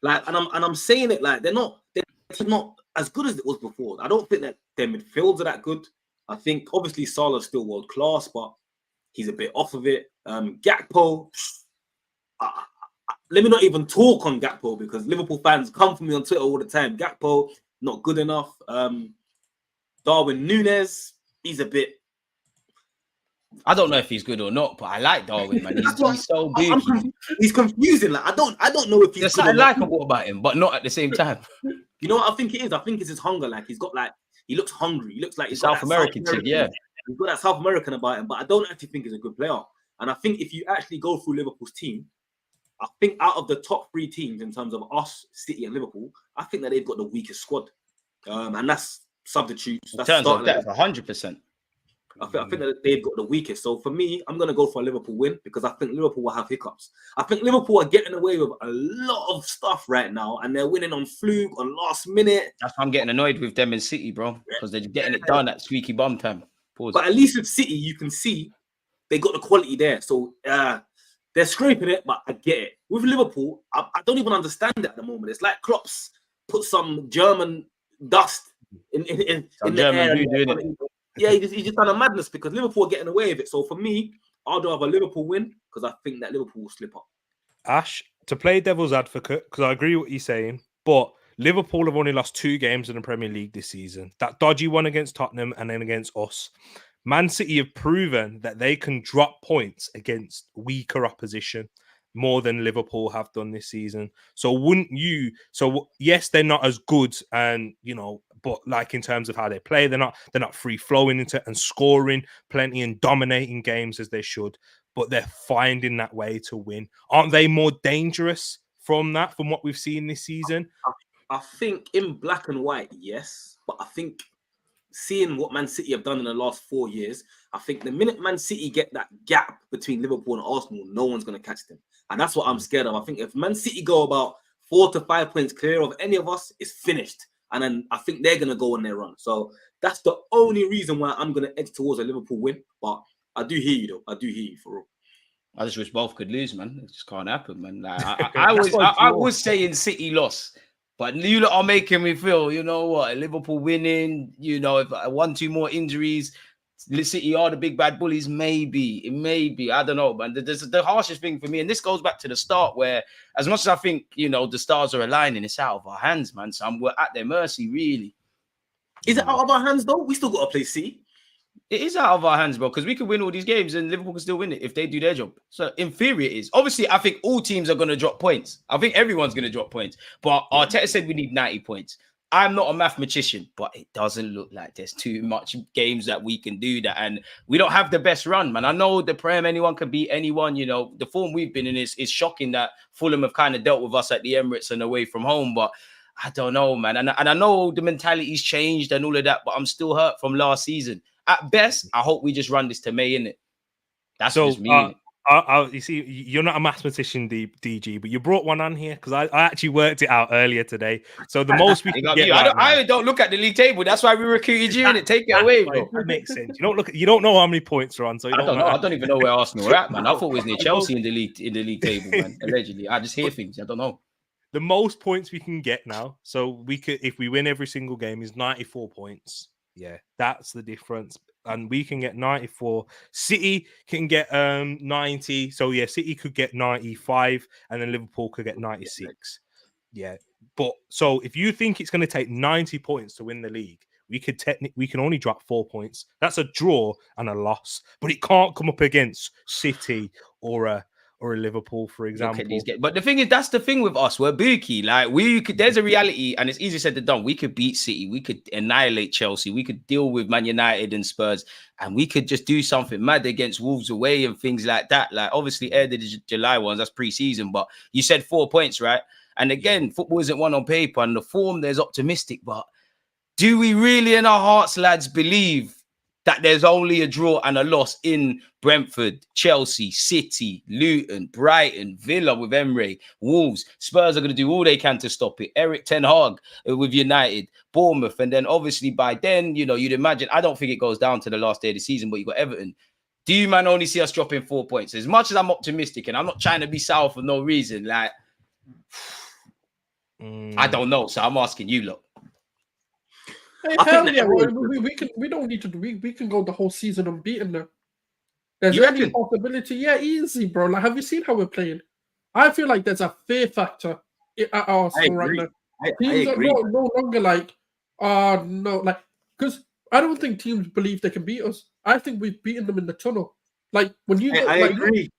Like, and I'm saying it like they're not as good as it was before. I don't think that their midfields are that good. I think obviously Salah's still world class, but he's a bit off of it. Gakpo, let me not even talk on Gakpo because Liverpool fans come for me on Twitter all the time. Gakpo, not good enough. Darwin Núñez, he's a bit. I don't know if he's good or not, but I like Darwin, man. He's so big. He's confusing. Like I don't know if he's. There's something likable about him, but not at the same time. You know what I think it is? I think it's his hunger. Like he's got he looks hungry. He looks like he's got South American thing, yeah. He's got that South American about him, but I don't actually think he's a good player. And I think if you actually go through Liverpool's team, I think out of the top 3 teams in terms of us, City and Liverpool, I think that they've got the weakest squad. And that's substitutes. That's in terms of depth, 100%. I think that they've got the weakest. So for me, I'm going to go for a Liverpool win because I think Liverpool will have hiccups. I think Liverpool are getting away with a lot of stuff right now and they're winning on fluke, on last minute. That's why I'm getting annoyed with them in City, bro, because they're getting it done at squeaky bum time. Pause. But at least with City, you can see they got the quality there. So they're scraping it, but I get it. With Liverpool, I don't even understand it at the moment. It's like Klopp's put some German dust in the air. Yeah, he's just done a madness because Liverpool are getting away with it. So for me, I'd rather Liverpool win because I think that Liverpool will slip up. Ash, to play devil's advocate, because I agree with what you're saying, but Liverpool have only lost 2 games in the Premier League this season. That dodgy one against Tottenham and then against us. Man City have proven that they can drop points against weaker opposition more than Liverpool have done this season. So wouldn't you? So yes, they're not as good, and but like in terms of how they play, they're not free flowing into and scoring plenty and dominating games as they should. But they're finding that way to win. Aren't they more dangerous from what we've seen this season? I think in black and white, yes, but I think seeing what Man City have done in the last 4 years, I think the minute Man City get that gap between Liverpool and Arsenal, no one's going to catch them. And that's what I'm scared of. I think if Man City go about 4 to 5 points clear of any of us, it's finished. And then I think they're going to go on their run. So that's the only reason why I'm going to edge towards a Liverpool win. But I do hear you, though. I do hear you, for real. I just wish both could lose, man. It just can't happen, man. Like, I was saying City loss. But you lot are making me feel, you know what, Liverpool winning, if 1-2 more injuries, City are the big bad bullies, maybe. It may be. I don't know, man. The harshest thing for me, and this goes back to the start where, as much as I think, the stars are aligning, it's out of our hands, man. So we're at their mercy, really. Is it out of our hands, though? We still got to play City. It is out of our hands, bro, because we could win all these games and Liverpool can still win it if they do their job. So in theory, it is. Obviously, I think all teams are going to drop points. I think everyone's going to drop points. But Arteta said we need 90 points. I'm not a mathematician, but it doesn't look like there's too much games that we can do that. And we don't have the best run, man. I know the Prem, anyone can beat anyone. The form we've been in is shocking that Fulham have kind of dealt with us at the Emirates and away from home. But I don't know, man. And I know the mentality's changed and all of that, but I'm still hurt from last season. At best, I hope we just run this to May, innit? That's just me. You see, you're not a mathematician, DG, but you brought one on here because I actually worked it out earlier today. So the most we can get. I don't look at the league table. That's why we recruited you, innit? Take it away, bro. That makes sense. You don't know how many points are on. So I don't know. I don't even know where Arsenal are at, man. I thought it was near Chelsea in the league table, man. Allegedly, I just hear things. I don't know. The most points we can get now, so we could, if we win every single game, is 94 points. Yeah, that's the difference. And we can get 94. City can get 90. So yeah, City could get 95 and then Liverpool could get 96. Yeah. But so if you think it's going to take 90 points to win the league, we can only drop 4 points. That's a draw and a loss. But it can't come up against City or a Liverpool, for example. But the thing is, that's the thing with us. We're bookie. Like there's a reality, and it's easier said than done. We could beat City, we could annihilate Chelsea, we could deal with Man United and Spurs, and we could just do something mad against Wolves away and things like that. Like obviously, the July ones, that's pre-season, but you said 4 points, right? And again, football isn't one on paper, and the form there's optimistic, but do we really in our hearts, lads, believe that there's only a draw and a loss in Brentford, Chelsea, City, Luton, Brighton, Villa with Emre, Wolves? Spurs are going to do all they can to stop it. Eric Ten Hag with United, Bournemouth. And then obviously by then, you'd imagine, I don't think it goes down to the last day of the season, but you've got Everton. Do you, man, only see us dropping 4 points? As much as I'm optimistic, and I'm not trying to be sour for no reason, like, I don't know. So I'm asking you, look. Hey, I think hell that yeah, everyone- we don't need to do. We can go the whole season unbeaten now. There's You any reckon? possibility? Yeah, easy, bro. Like, have you seen how we're playing? I feel like there's a fear factor at I Arsenal right agree. now. I Teams are agree. no longer like, no, like, because I don't think teams believe they can beat us. I think we've beaten them in the tunnel. Like when you go, I like, agree.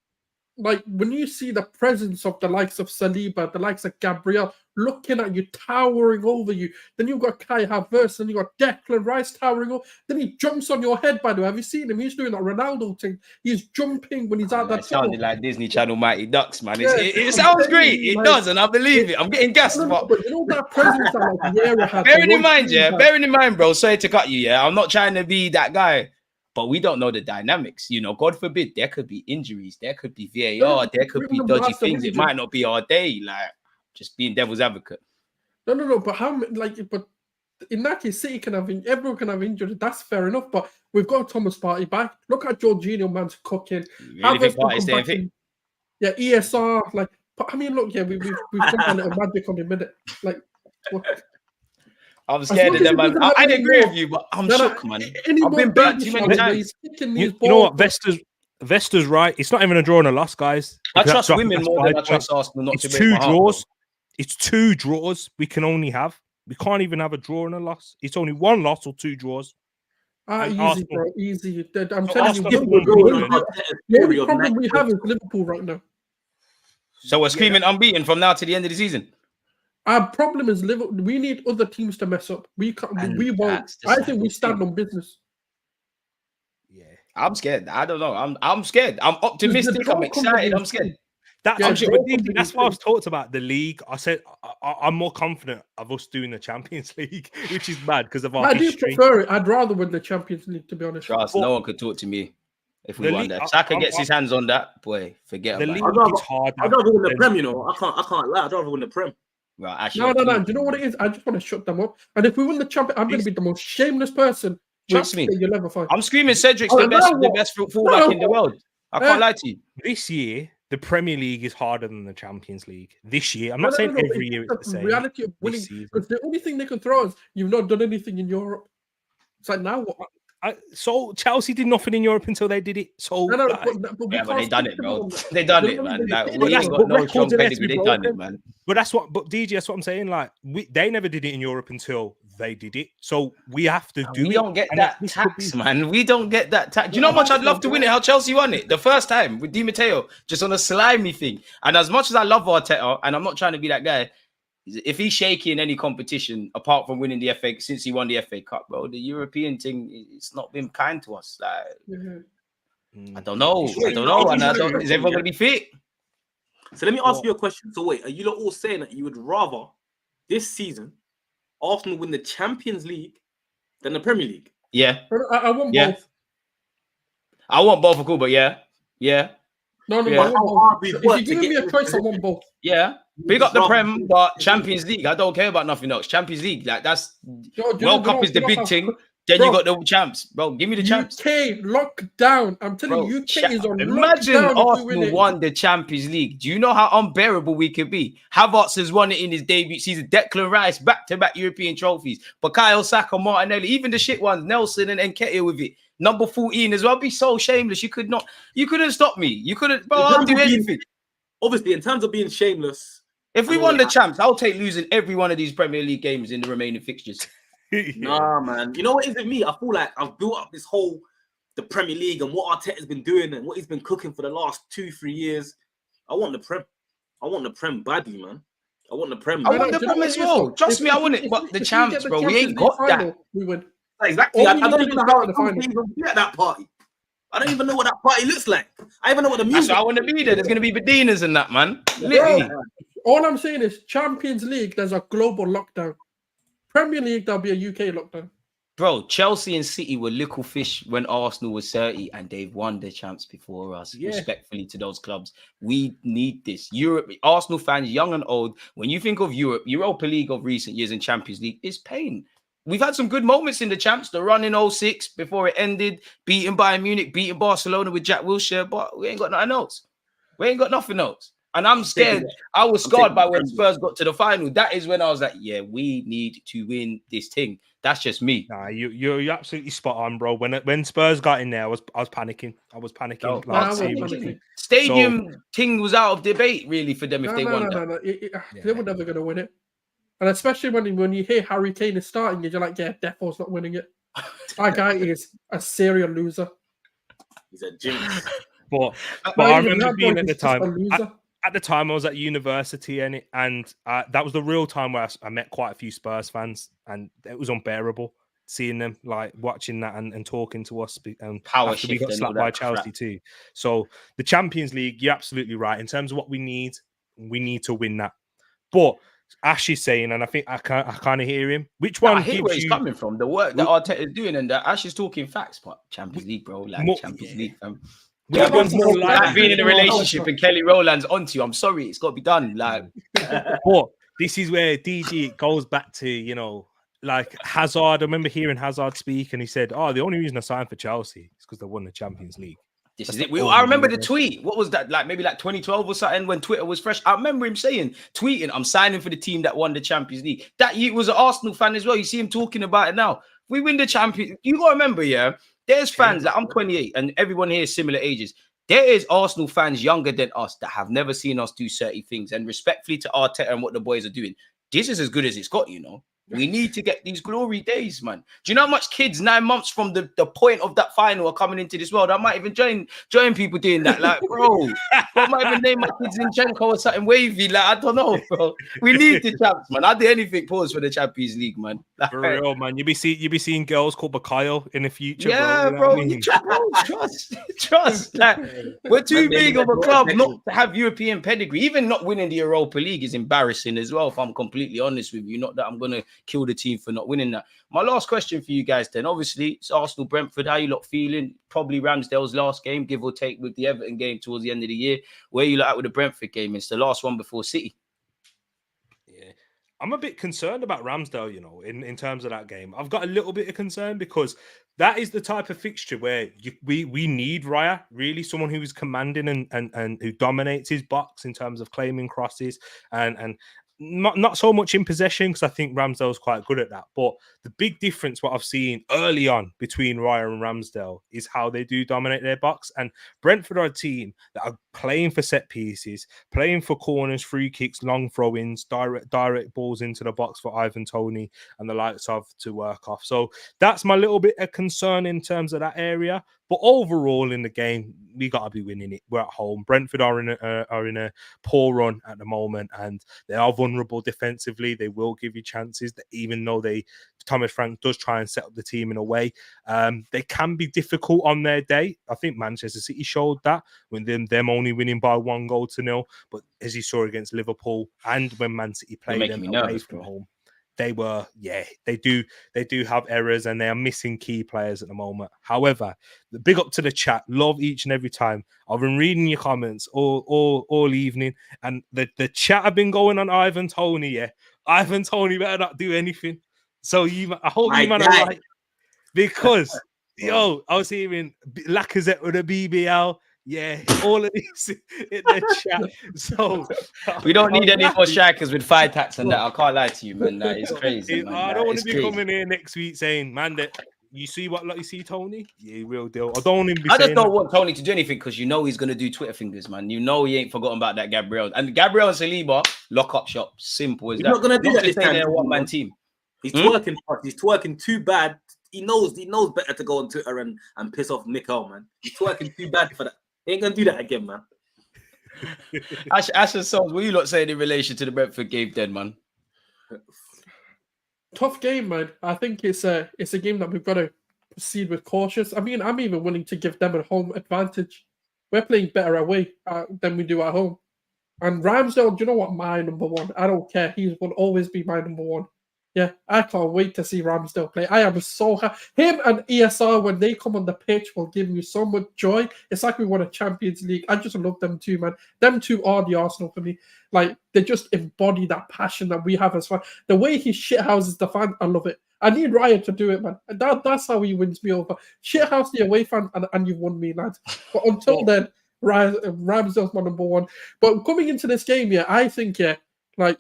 like when you see the presence of the likes of Saliba, the likes of Gabriel looking at you, towering over you. Then you've got Kai Havertz, and you've got Declan Rice towering over. Then he jumps on your head, by the way. Have you seen him? He's doing that Ronaldo thing. He's jumping when he's out that It sounded tunnel. like Disney Channel Mighty Ducks, man. Yeah, It I'm sounds telling great. you, It like, does, and I believe it. I'm getting gassed, No, but but you know that presence that like Vieira had. bearing the in mind, Roy Keane had. bearing in mind, bro, sorry to cut you, yeah. I'm not trying to be that guy, but we don't know the dynamics. You know, God forbid, there could be injuries, there could be VAR, there could be dodgy things. It might not be our day, like just being devil's advocate. No, but but in that case, City can have everyone can have injuries. That's fair enough. But we've got Thomas Partey back. Look at Jorginho, man's cooking. You really think Partey's staying fit? Yeah, ESR. Like, I mean, look, yeah, we've done a little magic on a minute. Like, what? I'm scared of them, man. I agree with you, but I'm shook, man. I've been burnt too many times. You know what? Vesta's right. It's not even a draw and a loss, guys. I trust women more than I trust Arsenal. Not it's to 2 draws. It's 2 draws we can only have. We can't even have a draw and a loss. It's only 1 loss or 2 draws. Easy, Arsenal, bro. Easy. I'm so telling you, the only problem we have is Liverpool right now. So we're screaming unbeaten from now to the end of the season. Our problem is Liverpool. We need other teams to mess up. We can't. We won't. I think we stand on business. Yeah, I'm scared. I don't know. I'm scared. I'm optimistic. I'm excited. I'm scared. That's why I've talked about the league. I said I'm more confident of us doing the Champions League, which is bad because of our history. I do prefer it. I'd rather win the Champions League, to be honest. Trust, no one could talk to me if we won that. If Saka gets his hands on that, boy, forget about it. The league is hard. I'd rather win the Prem, you know. I can't lie. I'd rather win the Prem. Right, actually, no. Do you know what it is? I just want to shut them up. And if we win the Champions, I'm going to be the most shameless person. Trust me. You'll ever find. I'm screaming Cedric's the best fullback in the world. I can't lie to you. This year, the Premier League is harder than the Champions League. This year, I'm not saying every year it's the same. Reality of winning, because the only thing they can throw is you've not done anything in Europe. It's like now what? So Chelsea did nothing in Europe until they did it. So but they done it, bro. They done it, man. Like, we ain't got no strong pedigree. They done it, man. But DJ, that's what I'm saying. Like they never did it in Europe until they did it. So we have to do it. We don't get that tax, man. We don't get that tax. Do you know how much I'd love to win it? How Chelsea won it the first time with Di Matteo, just on a slimy thing. And as much as I love Arteta, and I'm not trying to be that guy, if he's shaky in any competition apart from winning the FA since he won the FA Cup, bro, the European thing, it's not been kind to us. Like, I don't know. And is everyone gonna be fit? So let me ask you a question. So wait, are you all saying that you would rather this season Arsenal win the Champions League than the Premier League? Yeah. I want both. I want both, of course, but yeah. No, I want both. If you give me a choice, I want both. Yeah. Big up the Prem, but Champions League, I don't care about nothing else. Champions League, like that's World Cup is the big thing. Then you got the champs, bro. Give me the champs. UK lockdown. I'm telling you, UK is on imagine lockdown. Arsenal won the Champions League. Do you know how unbearable we could be? Havertz has won it in his debut season. Declan Rice, back-to-back European trophies. Bukayo Saka, Martinelli, even the shit ones, Nelson and Nketiah with it. Number 14 as well. I'd be so shameless. You couldn't stop me. You couldn't, bro. I'll do anything. Obviously, in terms of being shameless, if we won the champs, I'll take losing every one of these Premier League games in the remaining fixtures. Nah, man. You know what is with me? I feel like I've built up this whole the Premier League and what Arteta's been doing and what he's been cooking for the last 2-3 years. I want the Prem. I want the Prem badly, man. I want the Prem. I want the Prem as well. Trust me, I want it. But the champs, bro, we ain't got that. We win. Exactly. I don't even know how to be at that party. I don't even know what that party looks like. I even know what the music. That's why I want to be there. There's going to be Bedinas and that, man. Literally. All I'm saying is Champions League, there's a global lockdown. Premier League, there'll be a UK lockdown. Bro, Chelsea and City were little fish when Arsenal was 30 and they've won the champs before us. Yeah. Respectfully to those clubs. We need this. Europe, Arsenal fans, young and old, when you think of Europe, Europa League of recent years and Champions League is pain. We've had some good moments in the champs. The run in 06 before it ended, beating Bayern Munich, beating Barcelona with Jack Wilshere, but we ain't got nothing else. We ain't got nothing else. And I'm scared. I was scarred by when Spurs got to the final. That is when I was like, yeah, we need to win this thing. That's just me. Nah, you're absolutely spot on, bro. When Spurs got in there, I was panicking. I was panicking. No, Stadium thing was out of debate, really, for them if they won that. No. They were never going to win it. And especially when you hear Harry Kane is starting, you're like, yeah, Defoe's not winning it. That guy is a serial loser. He's a jinx. But I remember being at the time. At the time, I was at university, and that was the real time where I met quite a few Spurs fans, and it was unbearable seeing them, like watching that and talking to us. After we got slapped by Chelsea too. So the Champions League, you're absolutely right. In terms of what we need to win that. But Ash is saying, and I think I kind of hear him. Which one? I hear where he's coming from. The work that Arteta is doing, and that Ash is talking facts. But Champions League, bro, Champions League, fam. Like being in a relationship and Kelly Rowland's onto you. I'm sorry, it's got to be done. Like, but this is where DG goes back to, like Hazard. I remember hearing Hazard speak, and he said, "Oh, the only reason I signed for Chelsea is because they won the Champions League." This is it. I remember the tweet. What was that? Like maybe like 2012 or something when Twitter was fresh. I remember him tweeting, "I'm signing for the team that won the Champions League." That he was an Arsenal fan as well. You see him talking about it now. If we win the Champions, you got to remember, yeah. There's fans that I'm 28 and everyone here is similar ages. There is Arsenal fans younger than us that have never seen us do certain things. And respectfully to Arteta and what the boys are doing, this is as good as it's got, We need to get these glory days, man. Do you know how much kids 9 months from the point of that final are coming into this world? I might even join people doing that. Like, bro, I might even name my kids Zinchenko or something wavy. Like, I don't know, bro. We need the champs, man. I'd do anything pause for the Champions League, man. Like, for real, man. You be seeing girls called Bakayo in the future, yeah, bro. You know trust. Like, we're too big of a club not to have European pedigree. Even not winning the Europa League is embarrassing as well, if I'm completely honest with you. Not that I'm going to kill the team for not winning that. My last question for you guys then, obviously, it's Arsenal-Brentford. How you lot feeling? Probably Ramsdale's last game, give or take, with the Everton game towards the end of the year. Where you lot at with the Brentford game? It's the last one before City. Yeah, I'm a bit concerned about Ramsdale, in terms of that game. I've got a little bit of concern because that is the type of fixture where we need Raya, really someone who is commanding and who dominates his box in terms of claiming crosses and not so much in possession, because I think Ramsdale's quite good at that. But the big difference, what I've seen early on between Raya and Ramsdale, is how they do dominate their box. And Brentford are a team that are playing for set pieces, playing for corners, free kicks, long throw-ins, direct balls into the box for Ivan Toney and the likes of to work off. So that's my little bit of concern in terms of that area. But overall in the game, we got to be winning it. We're at home. Brentford are in a poor run at the moment, and they are vulnerable defensively. They will give you chances, even though Thomas Frank does try and set up the team in a way. They can be difficult on their day. I think Manchester City showed that when them only winning by 1-0. But as you saw against Liverpool and when Man City played them away from home, they do have errors and they are missing key players at the moment. However, the big up to the chat. Love each and every time. I've been reading your comments all evening, and the chat have been going on Ivan Toney. Yeah, Ivan Toney better not do anything. So I hope you man are right, because I was hearing Lacazette with a BBL. Yeah, all of this in the chat. So we don't need any more strikers with 5 tax and that. I can't lie to you, man. That is crazy. Man. I don't want to be coming here next week saying, man, that you see what you see, Tony? Yeah, real deal. I don't want him. I just don't want Tony to do anything because he's gonna do Twitter fingers, man. He ain't forgotten about that Gabriel and Saliba lock up shop. Simple as that. He's not gonna do that this time. One man team. He's twerking. He's twerking too bad. He knows better to go on Twitter and piss off Nicole, man. He's twerking too bad for that. He ain't gonna do that again, man. Ash and Sons, what you lot saying in relation to the Brentford game then, man? Tough game, man. I think it's a game that we've got to proceed with cautious. I mean, I'm even willing to give them a home advantage. We're playing better away than we do at home. And Ramsdale, do you know what? My number one. I don't care. He will always be my number one. Yeah, I can't wait to see Ramsdale play. I am so happy. Him and ESR, when they come on the pitch, will give me so much joy. It's like we won a Champions League. I just love them too, man. Them two are the Arsenal for me. Like, they just embody that passion that we have as fans. The way he shithouses the fan, I love it. I need Ryan to do it, man. That's how he wins me over. Shithouse the away fan, and you've won me, lads. But until then, Ramsdale's my number one. But coming into this game, yeah, I think, yeah, like,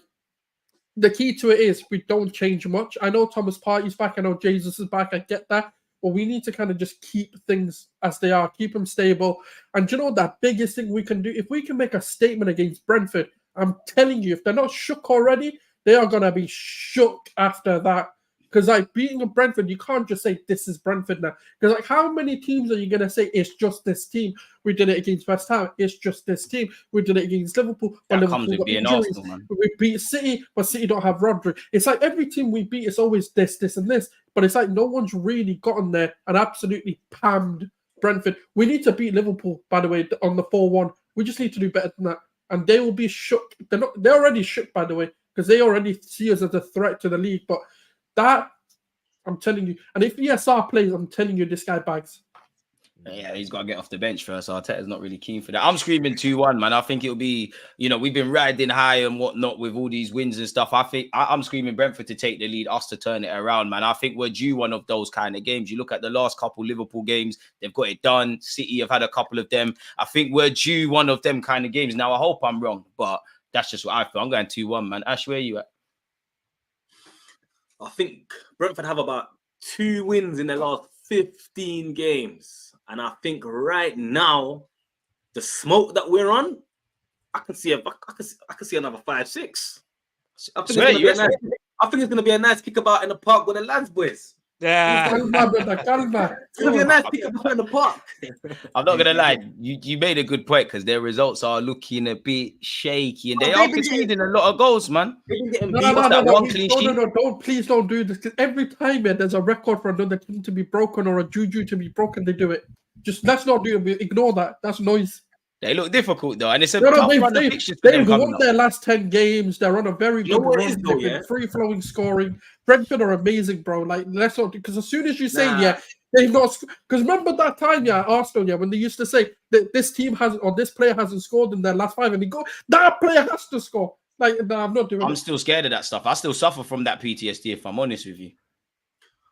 the key to it is we don't change much. I know Thomas Partey's back. I know Jesus is back. I get that. But we need to kind of just keep things as they are, keep them stable. And you know that biggest thing we can do? If we can make a statement against Brentford, I'm telling you, if they're not shook already, they are going to be shook after that. Because, like, beating a Brentford, you can't just say, this is Brentford now. Because, like, how many teams are you going to say, it's just this team? We did it against West Ham. It's just this team. We did it against Liverpool. But That Liverpool comes with got being injuries. Arsenal, man. We beat City, but City don't have Rodri. It's like every team we beat, it's always this, and this. But it's like no one's really gotten there and absolutely pammed Brentford. We need to beat Liverpool, by the way, on the 4-1. We just need to do better than that. And they will be shook. They're already shook, by the way, because they already see us as a threat to the league. But that, I'm telling you. And if ESR plays, I'm telling you, this guy bags. Yeah, he's got to get off the bench first. Arteta's not really keen for that. I'm screaming 2-1, man. I think it'll be, we've been riding high and whatnot with all these wins and stuff. I think I'm screaming Brentford to take the lead, us to turn it around, man. I think we're due one of those kind of games. You look at the last couple Liverpool games, they've got it done. City have had a couple of them. I think we're due one of them kind of games. Now, I hope I'm wrong, but that's just what I feel. I'm going 2-1, man. Ash, where are you at? I think Brentford have about 2 wins in their last 15 games. And I think right now, the smoke that we're on, I can see another 5-6. I think it's gonna be a nice kickabout in the park with the lads, boys. Yeah. Calma, brother, calma. It's gonna be a nice kickabout in the park. I'm not gonna lie, you made a good point because their results are looking a bit shaky and they are conceding a lot of goals, man. No, please don't do this. Because every time there's a record for another team to be broken or a juju to be broken, they do it. Just let's not do it. Ignore that. That's noise. They look difficult though, and it's a tough run of fixtures for them They've won their last 10 games. They're on a very good run. Free-flowing scoring. Brentford are amazing, bro. Like, let's not, because as soon as you say, they've not, because remember that time, Arsenal, when they used to say that this team hasn't, or this player hasn't scored in their last 5, and they go, that player has to score. Like, no, I'm not doing it. I'm still scared of that stuff. I still suffer from that PTSD, if I'm honest with you.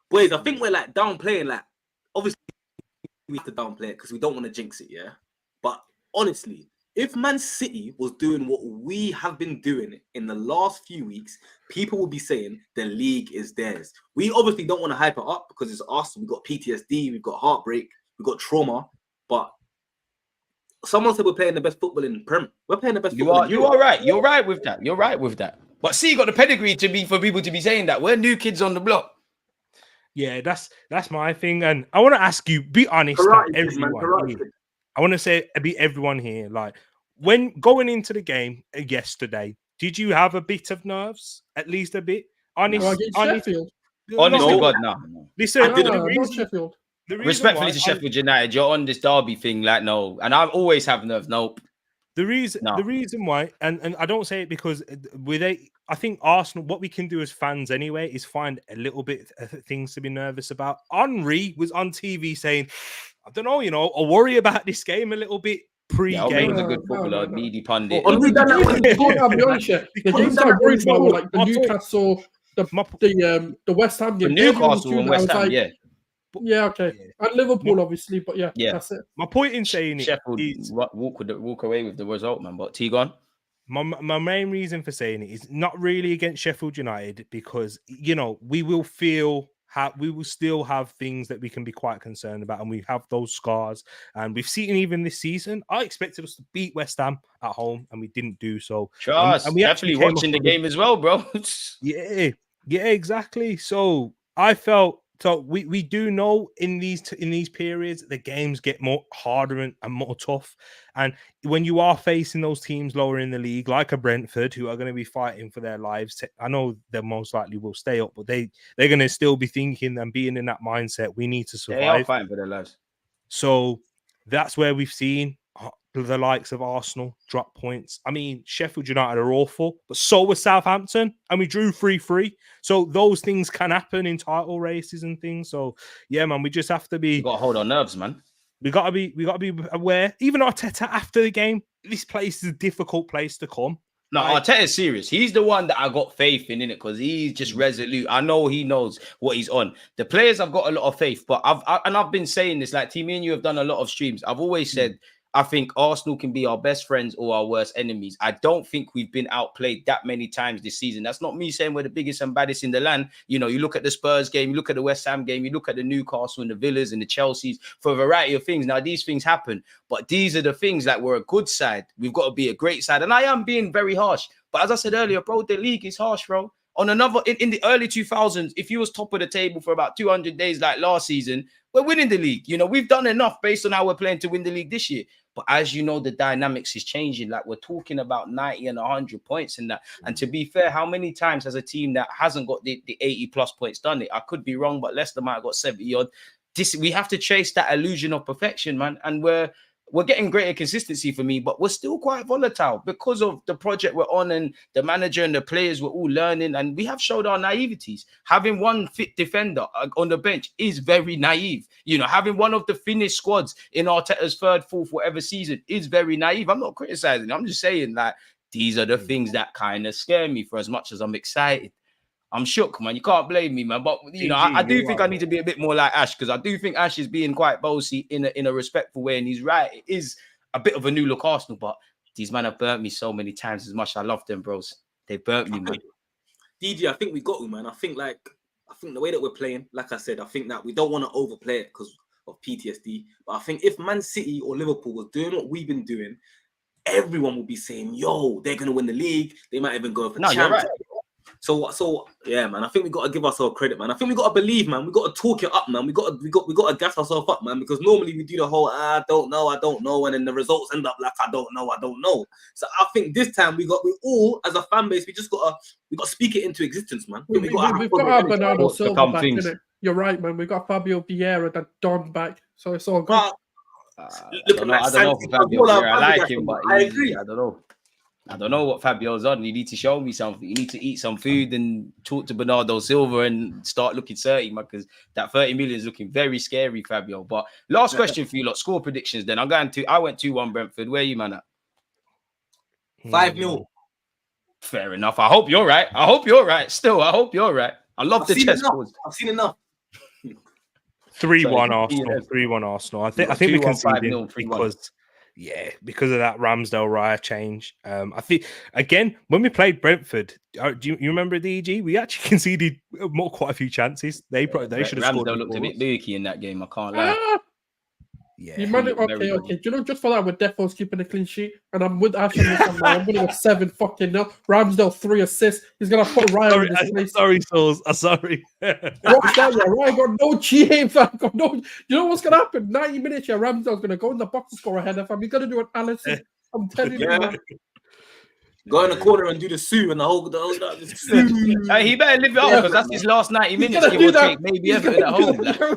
Boys, I think we're like downplaying, like, obviously we have to downplay it because we don't want to jinx it, yeah? But honestly, if Man City was doing what we have been doing in the last few weeks, people will be saying the league is theirs. We obviously don't want to hype it up because it's us. We've got PTSD, we've got heartbreak, we've got trauma. But someone said we're playing the best football in Prem. We're playing the best football. You are right. You're right with that. You're right with that. But see, you got the pedigree for people to be saying that. We're new kids on the block. Yeah, that's my thing. And I want to ask you, be honest, everyone. I want to say, be everyone here. Like, when going into the game yesterday, did you have a bit of nerves? At least a bit? Honestly, Honestly, God, no. Listen, Sheffield. Respectfully to Sheffield United, you're on this derby thing, like, no. And I always have nerves. Nope. The reason why, and I don't say it because I think Arsenal, what we can do as fans anyway is find a little bit of things to be nervous about. Henry was on TV saying, I don't know, I worry about this game a little bit pre-game. He was a good footballer, needy pundit. I'll be honest, the games I worried about were like the Newcastle, the West Ham game. Newcastle and West Ham, Yeah, okay. And Liverpool, obviously, but yeah, that's it. My point in saying Sheffield walk away with the result, man. But T-Gon? My main reason for saying it is not really against Sheffield United because, we will still have things that we can be quite concerned about, and we have those scars. And we've seen even this season, I expected us to beat West Ham at home, and we didn't do so. And we actually watching the game as well, bro. yeah, exactly. So I felt. So we do know in these periods the games get more harder and more tough, and when you are facing those teams lower in the league like a Brentford who are going to be fighting for their lives, I know they most likely will stay up, but they're going to still be thinking and being in that mindset. We need to survive. They are fighting for their lives. So that's where we've seen the likes of Arsenal drop points. I mean, Sheffield United are awful, but so was Southampton, and we drew 3-3. So those things can happen in title races and things. So yeah, man, we just have to be. We got to hold our nerves, man. We got to be aware. Even Arteta after the game, this place is a difficult place to come. No, Arteta's serious. He's the one that I got faith in it because he's just resolute. I know he knows what he's on. The players, I've got a lot of faith, but I've been saying this, like, Team, me and you have done a lot of streams. I've always said I think Arsenal can be our best friends or our worst enemies. I don't think we've been outplayed that many times this season. That's not me saying we're the biggest and baddest in the land. You know, you look at the Spurs game, you look at the West Ham game, you look at the Newcastle and the Villas and the Chelseas for a variety of things. Now, these things happen, but these are the things that we're a good side. We've got to be a great side. And I am being very harsh. But as I said earlier, bro, the league is harsh, bro. On another, in the early 2000s, if you was top of the table for about 200 days like last season, we're winning the league. You know, we've done enough based on how we're playing to win the league this year. But as you know, the dynamics is changing. Like we're talking about 90 and 100 points in that. And to be fair, how many times has a team that hasn't got the 80 plus points done it? I could be wrong, but Leicester might have got 70 odd. We have to chase that illusion of perfection, man. And we're getting greater consistency for me, but we're still quite volatile because of the project we're on and the manager and the players we're all learning. And we have showed our naiveties. Having one fit defender on the bench is very naive. You know, having one of the finished squads in Arteta's third, fourth, whatever season is very naive. I'm not criticizing. I'm just saying that these are the things that kind of scare me for as much as I'm excited. I'm shook, man. You can't blame me, man. But, you know, I do think I need to be a bit more like Ash because I do think Ash is being quite bossy in a respectful way. And he's right. It is a bit of a new look Arsenal, but these men have burnt me so many times as much as I love them, bros. They burnt me, man. DG, I think we got you, man. I think the way that we're playing, like I said, I think that we don't want to overplay it because of PTSD. But I think if Man City or Liverpool was doing what we've been doing, everyone will be saying, yo, they're going to win the league. They might even go for the Champions. Right. So yeah, man. I think we got to give ourselves credit, man. I think we got to believe, man. We got to talk it up, man. We got to gas ourselves up, man. Because normally we do the whole I don't know, and then the results end up like I don't know. So I think this time we all as a fan base, we got to speak it into existence, man. We've got our Bernardo Silva back in it. You're right, man. We got Fabio Vieira, that Don back, so it's all good. I don't know for Fabio Vieira. I like him, but I agree. I don't know what Fabio's on. You need to show me something. You need to eat some food and talk to Bernardo Silva and start looking 30, man, because that 30 million is looking very scary, Fabio. But last question for you, lot. Score predictions then. I went 2-1 Brentford. Where are you, man, at? 5-0. Fair enough. I hope you're right. Still, I hope you're right. I love the chess scores. I've seen enough. 3-1 Arsenal. 3-1 Arsenal. I think we can see because of that Ramsdale Raya change. I think again when we played Brentford, do you remember DG? We actually conceded quite a few chances. They should have scored. Ramsdale looked a bit lurky in that game. I can't lie. Yeah. Okay. Do you know, just for that, with Defoe's keeping a clean sheet, and I'm with Ash on this one, man. I'm going to go 7 fucking 0. Ramsdale 3 assists. He's going to put Ryan in his place. Sorry, Souls. Sorry. What's that? Yeah, Ryan got no GA, fam. You know what's going to happen? 90 minutes, yeah, Ramsdale's going to go in the box and score ahead of him. He's going to do an Allison. I'm telling you, man. Go in the corner and do the Sue and the whole he better live it up because that's his last 90 minutes. Give or take, maybe Everton at home.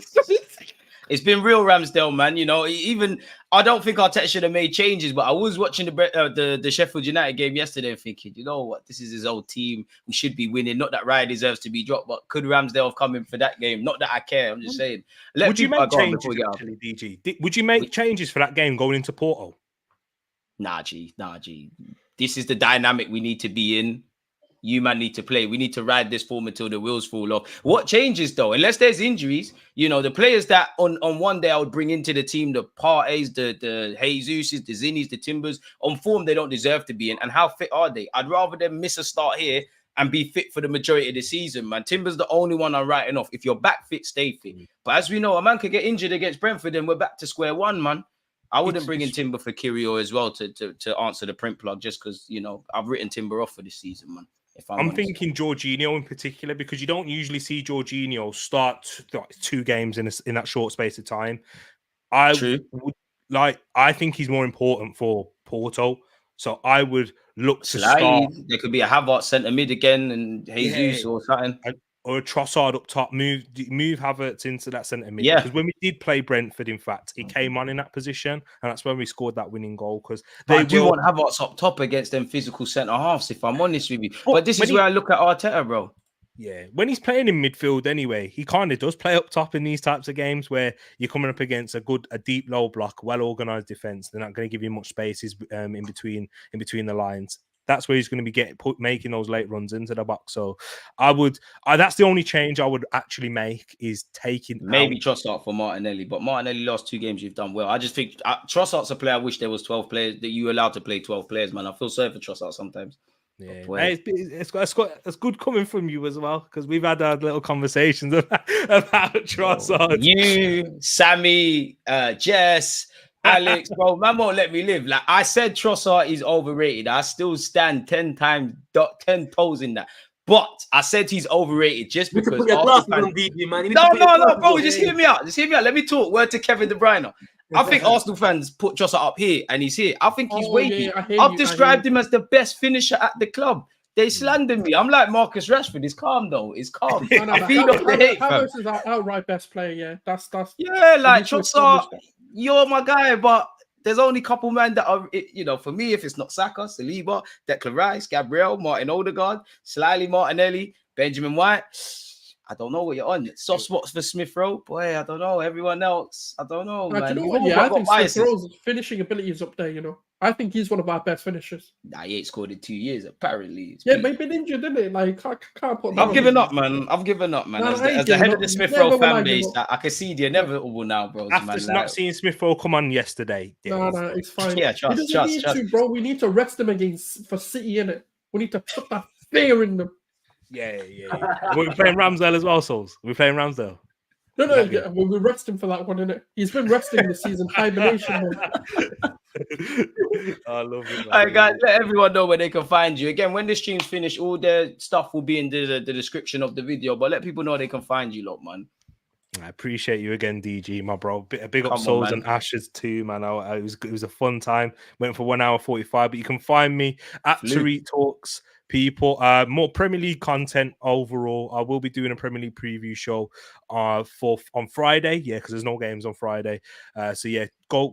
It's been real Ramsdale, man. You know, even I don't think Arteta should have made changes, but I was watching the Sheffield United game yesterday and thinking, you know what, this is his old team. We should be winning. Not that Raya deserves to be dropped, but could Ramsdale have come in for that game? Not that I care. I'm just saying. Would you make changes, actually, DG? Would you make changes for that game going into Porto? Nah, G. This is the dynamic we need to be in. You man need to play. We need to ride this form until the wheels fall off. What changes though? Unless there's injuries, you know, the players that on one day I would bring into the team, the Partey's, the Jesuses, the Zinnies, the Timbers, on form they don't deserve to be in. And how fit are they? I'd rather them miss a start here and be fit for the majority of the season, man. Timber's the only one I'm writing off. If you're back fit, stay fit. But as we know, a man could get injured against Brentford and we're back to square one, man. I wouldn't bring in Timber for Kirio as well to answer the print plug just because, you know, I've written Timber off for this season, man. I'm thinking Jorginho in particular because you don't usually see Jorginho start 2 games in that short space of time. I think he's more important for Porto, so I would look to start. There could be a Havertz centre mid again and Jesus or something. Or a Trossard up top, move Havertz into that centre mid. Yeah. Because when we did play Brentford, in fact, he came on in that position, and that's when we scored that winning goal. Because I do want Havertz up top against them physical centre halves, if I'm honest with you. But this is where I look at Arteta, bro. Yeah, when he's playing in midfield anyway, he kind of does play up top in these types of games where you're coming up against a deep low block, well organised defence. They're not going to give you much spaces in between the lines. that's where he's going to be making those late runs into the box. So that's the only change I would actually make is taking maybe Trossard for Martinelli, but Martinelli last 2 games you've done well. I just think Trossard's a player. I wish there was 12 players that you allowed to play 12 players, man. I feel sorry for Trossard sometimes. Yeah, hey, it's good coming from you as well, because we've had our little conversations about Trossard. You, Sammy, Jess, Alex, bro, man won't let me live. Like I said, Trossard is overrated. I still stand 10 toes in that. But I said he's overrated just because. No, bro, just hear me out. Let me talk. Word to Kevin De Bruyne. I think Arsenal fans put Trossard up here, and he's here. I think he's waiting. I've described him as the best finisher at the club. They slander me. I'm like Marcus Rashford. It's calm though. It's calm. I feed off the hate. Havertz is our outright best player. Yeah, that's. Yeah, like Trossard, you're my guy, but there's only a couple men that are, for me, if it's not Saka, Saliba, Declan Rice, Gabriel, Martin Odegaard, Slightly Martinelli, Benjamin White. I don't know what you're on. Soft spots for Smith Rowe. Boy, I don't know. Everyone else, I don't know, man. I think Smith Rowe's finishing ability is up there, I think he's one of our best finishers. Nah, he ain't scored in 2 years, apparently. Yeah, but he's been injured, didn't it? Like, can't put I've given up, man. As the head of the Smith Rowe fan base, I can see the inevitable now, bro. After not seeing Smith Rowe come on yesterday. No, it's fine. Yeah, trust. Bro. We need to rest him for City, innit? We need to put that fear in them. Yeah. We're playing Ramsdale as well, Souls. We're playing Ramsdale. No, we rest him for that one, innit? He's been resting this season, hibernation mode. I love it. All right, guys, let everyone know where they can find you. Again, when the stream's finished, all their stuff will be in the description of the video, but let people know they can find you, lot, man. I appreciate you again, DG, my bro. Big up Souls and Ashes too, man. It was a fun time. Went for 1 hour 45, but you can find me at Tariq Talks. People, more Premier League content overall. I will be doing a Premier League preview show on Friday, because there's no games on Friday. So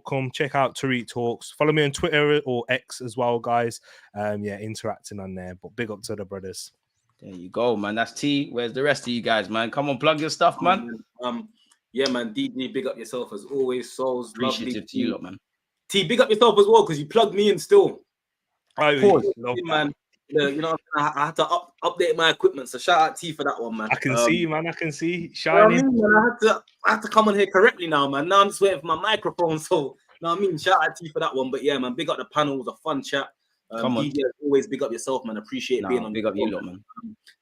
come check out Tariq Talks. Follow me on Twitter or X as well, guys. Interacting on there. But big up to the brothers. There you go, man. That's T. Where's the rest of you guys, man? Come on, plug your stuff, man. Man, DD, big up yourself as always. Souls, appreciative to you, lot, man. T, big up yourself as well, because you plugged me in still. Pause, man. I had to update my equipment, so shout out T for that one, man. I can see, man. I can see shining. I had to come on here correctly now, man. Now I'm just waiting for my microphone, so shout out T for that one. But yeah, man, big up the panel. It was a fun chat. Come on, DJ, always big up yourself, man. Appreciate being on. Big up you lot, man.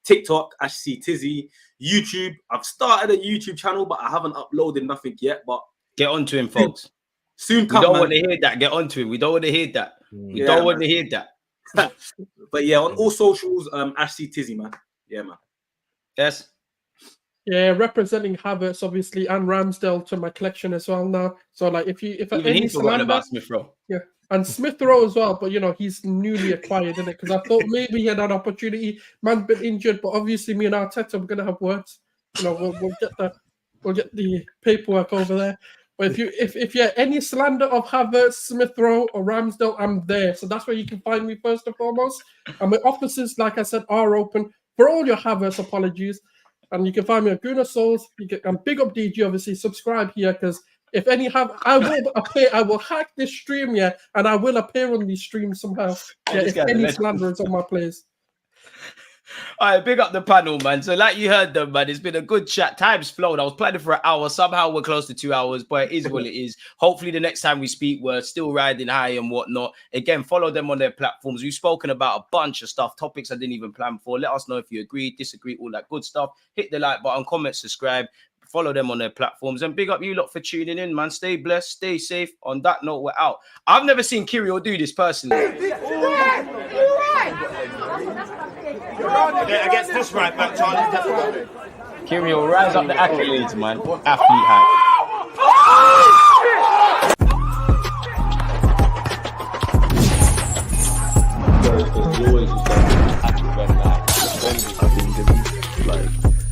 TikTok, Ashley Tizzy, YouTube. I've started a YouTube channel, but I haven't uploaded nothing yet. But get onto him, folks. Soon come. We don't want to hear that. Get onto him. We don't want to hear that. We don't want to hear that. But yeah, on all socials, Ashley Tizzy, man. Yeah, man. Yes. Yeah, representing Havertz obviously and Ramsdale to my collection as well now. So like, if any slander about Smith Rowe, and Smith Rowe as well, but he's newly acquired, isn't it? Because I thought maybe he had an opportunity. Man's been injured, but obviously me and Arteta are gonna have words. We'll get the paperwork over there. But if you're any slander of Havertz, Smith Rowe, or Ramsdale, I'm there. So that's where you can find me first and foremost. And my offices, like I said, are open for all your Havertz apologies. And you can find me at Gunnar Souls. And big up DG, obviously. Subscribe here, because if any I will appear. I will hack this stream, and I will appear on these streams somehow. If any slander is on my place. All right, big up the panel, man. So like you heard them, man, it's been a good chat. Time's flown. I was planning for an hour. Somehow we're close to 2 hours, but it is what it is. Hopefully the next time we speak, we're still riding high and whatnot. Again, follow them on their platforms. We've spoken about a bunch of stuff, topics I didn't even plan for. Let us know if you agree, disagree, all that good stuff. Hit the like button, comment, subscribe. Follow them on their platforms. And big up you lot for tuning in, man. Stay blessed, stay safe. On that note, we're out. I've never seen Kirill do this personally. Against this right back, Charlie. Kirill, rise up the accolades, man. Athlete height.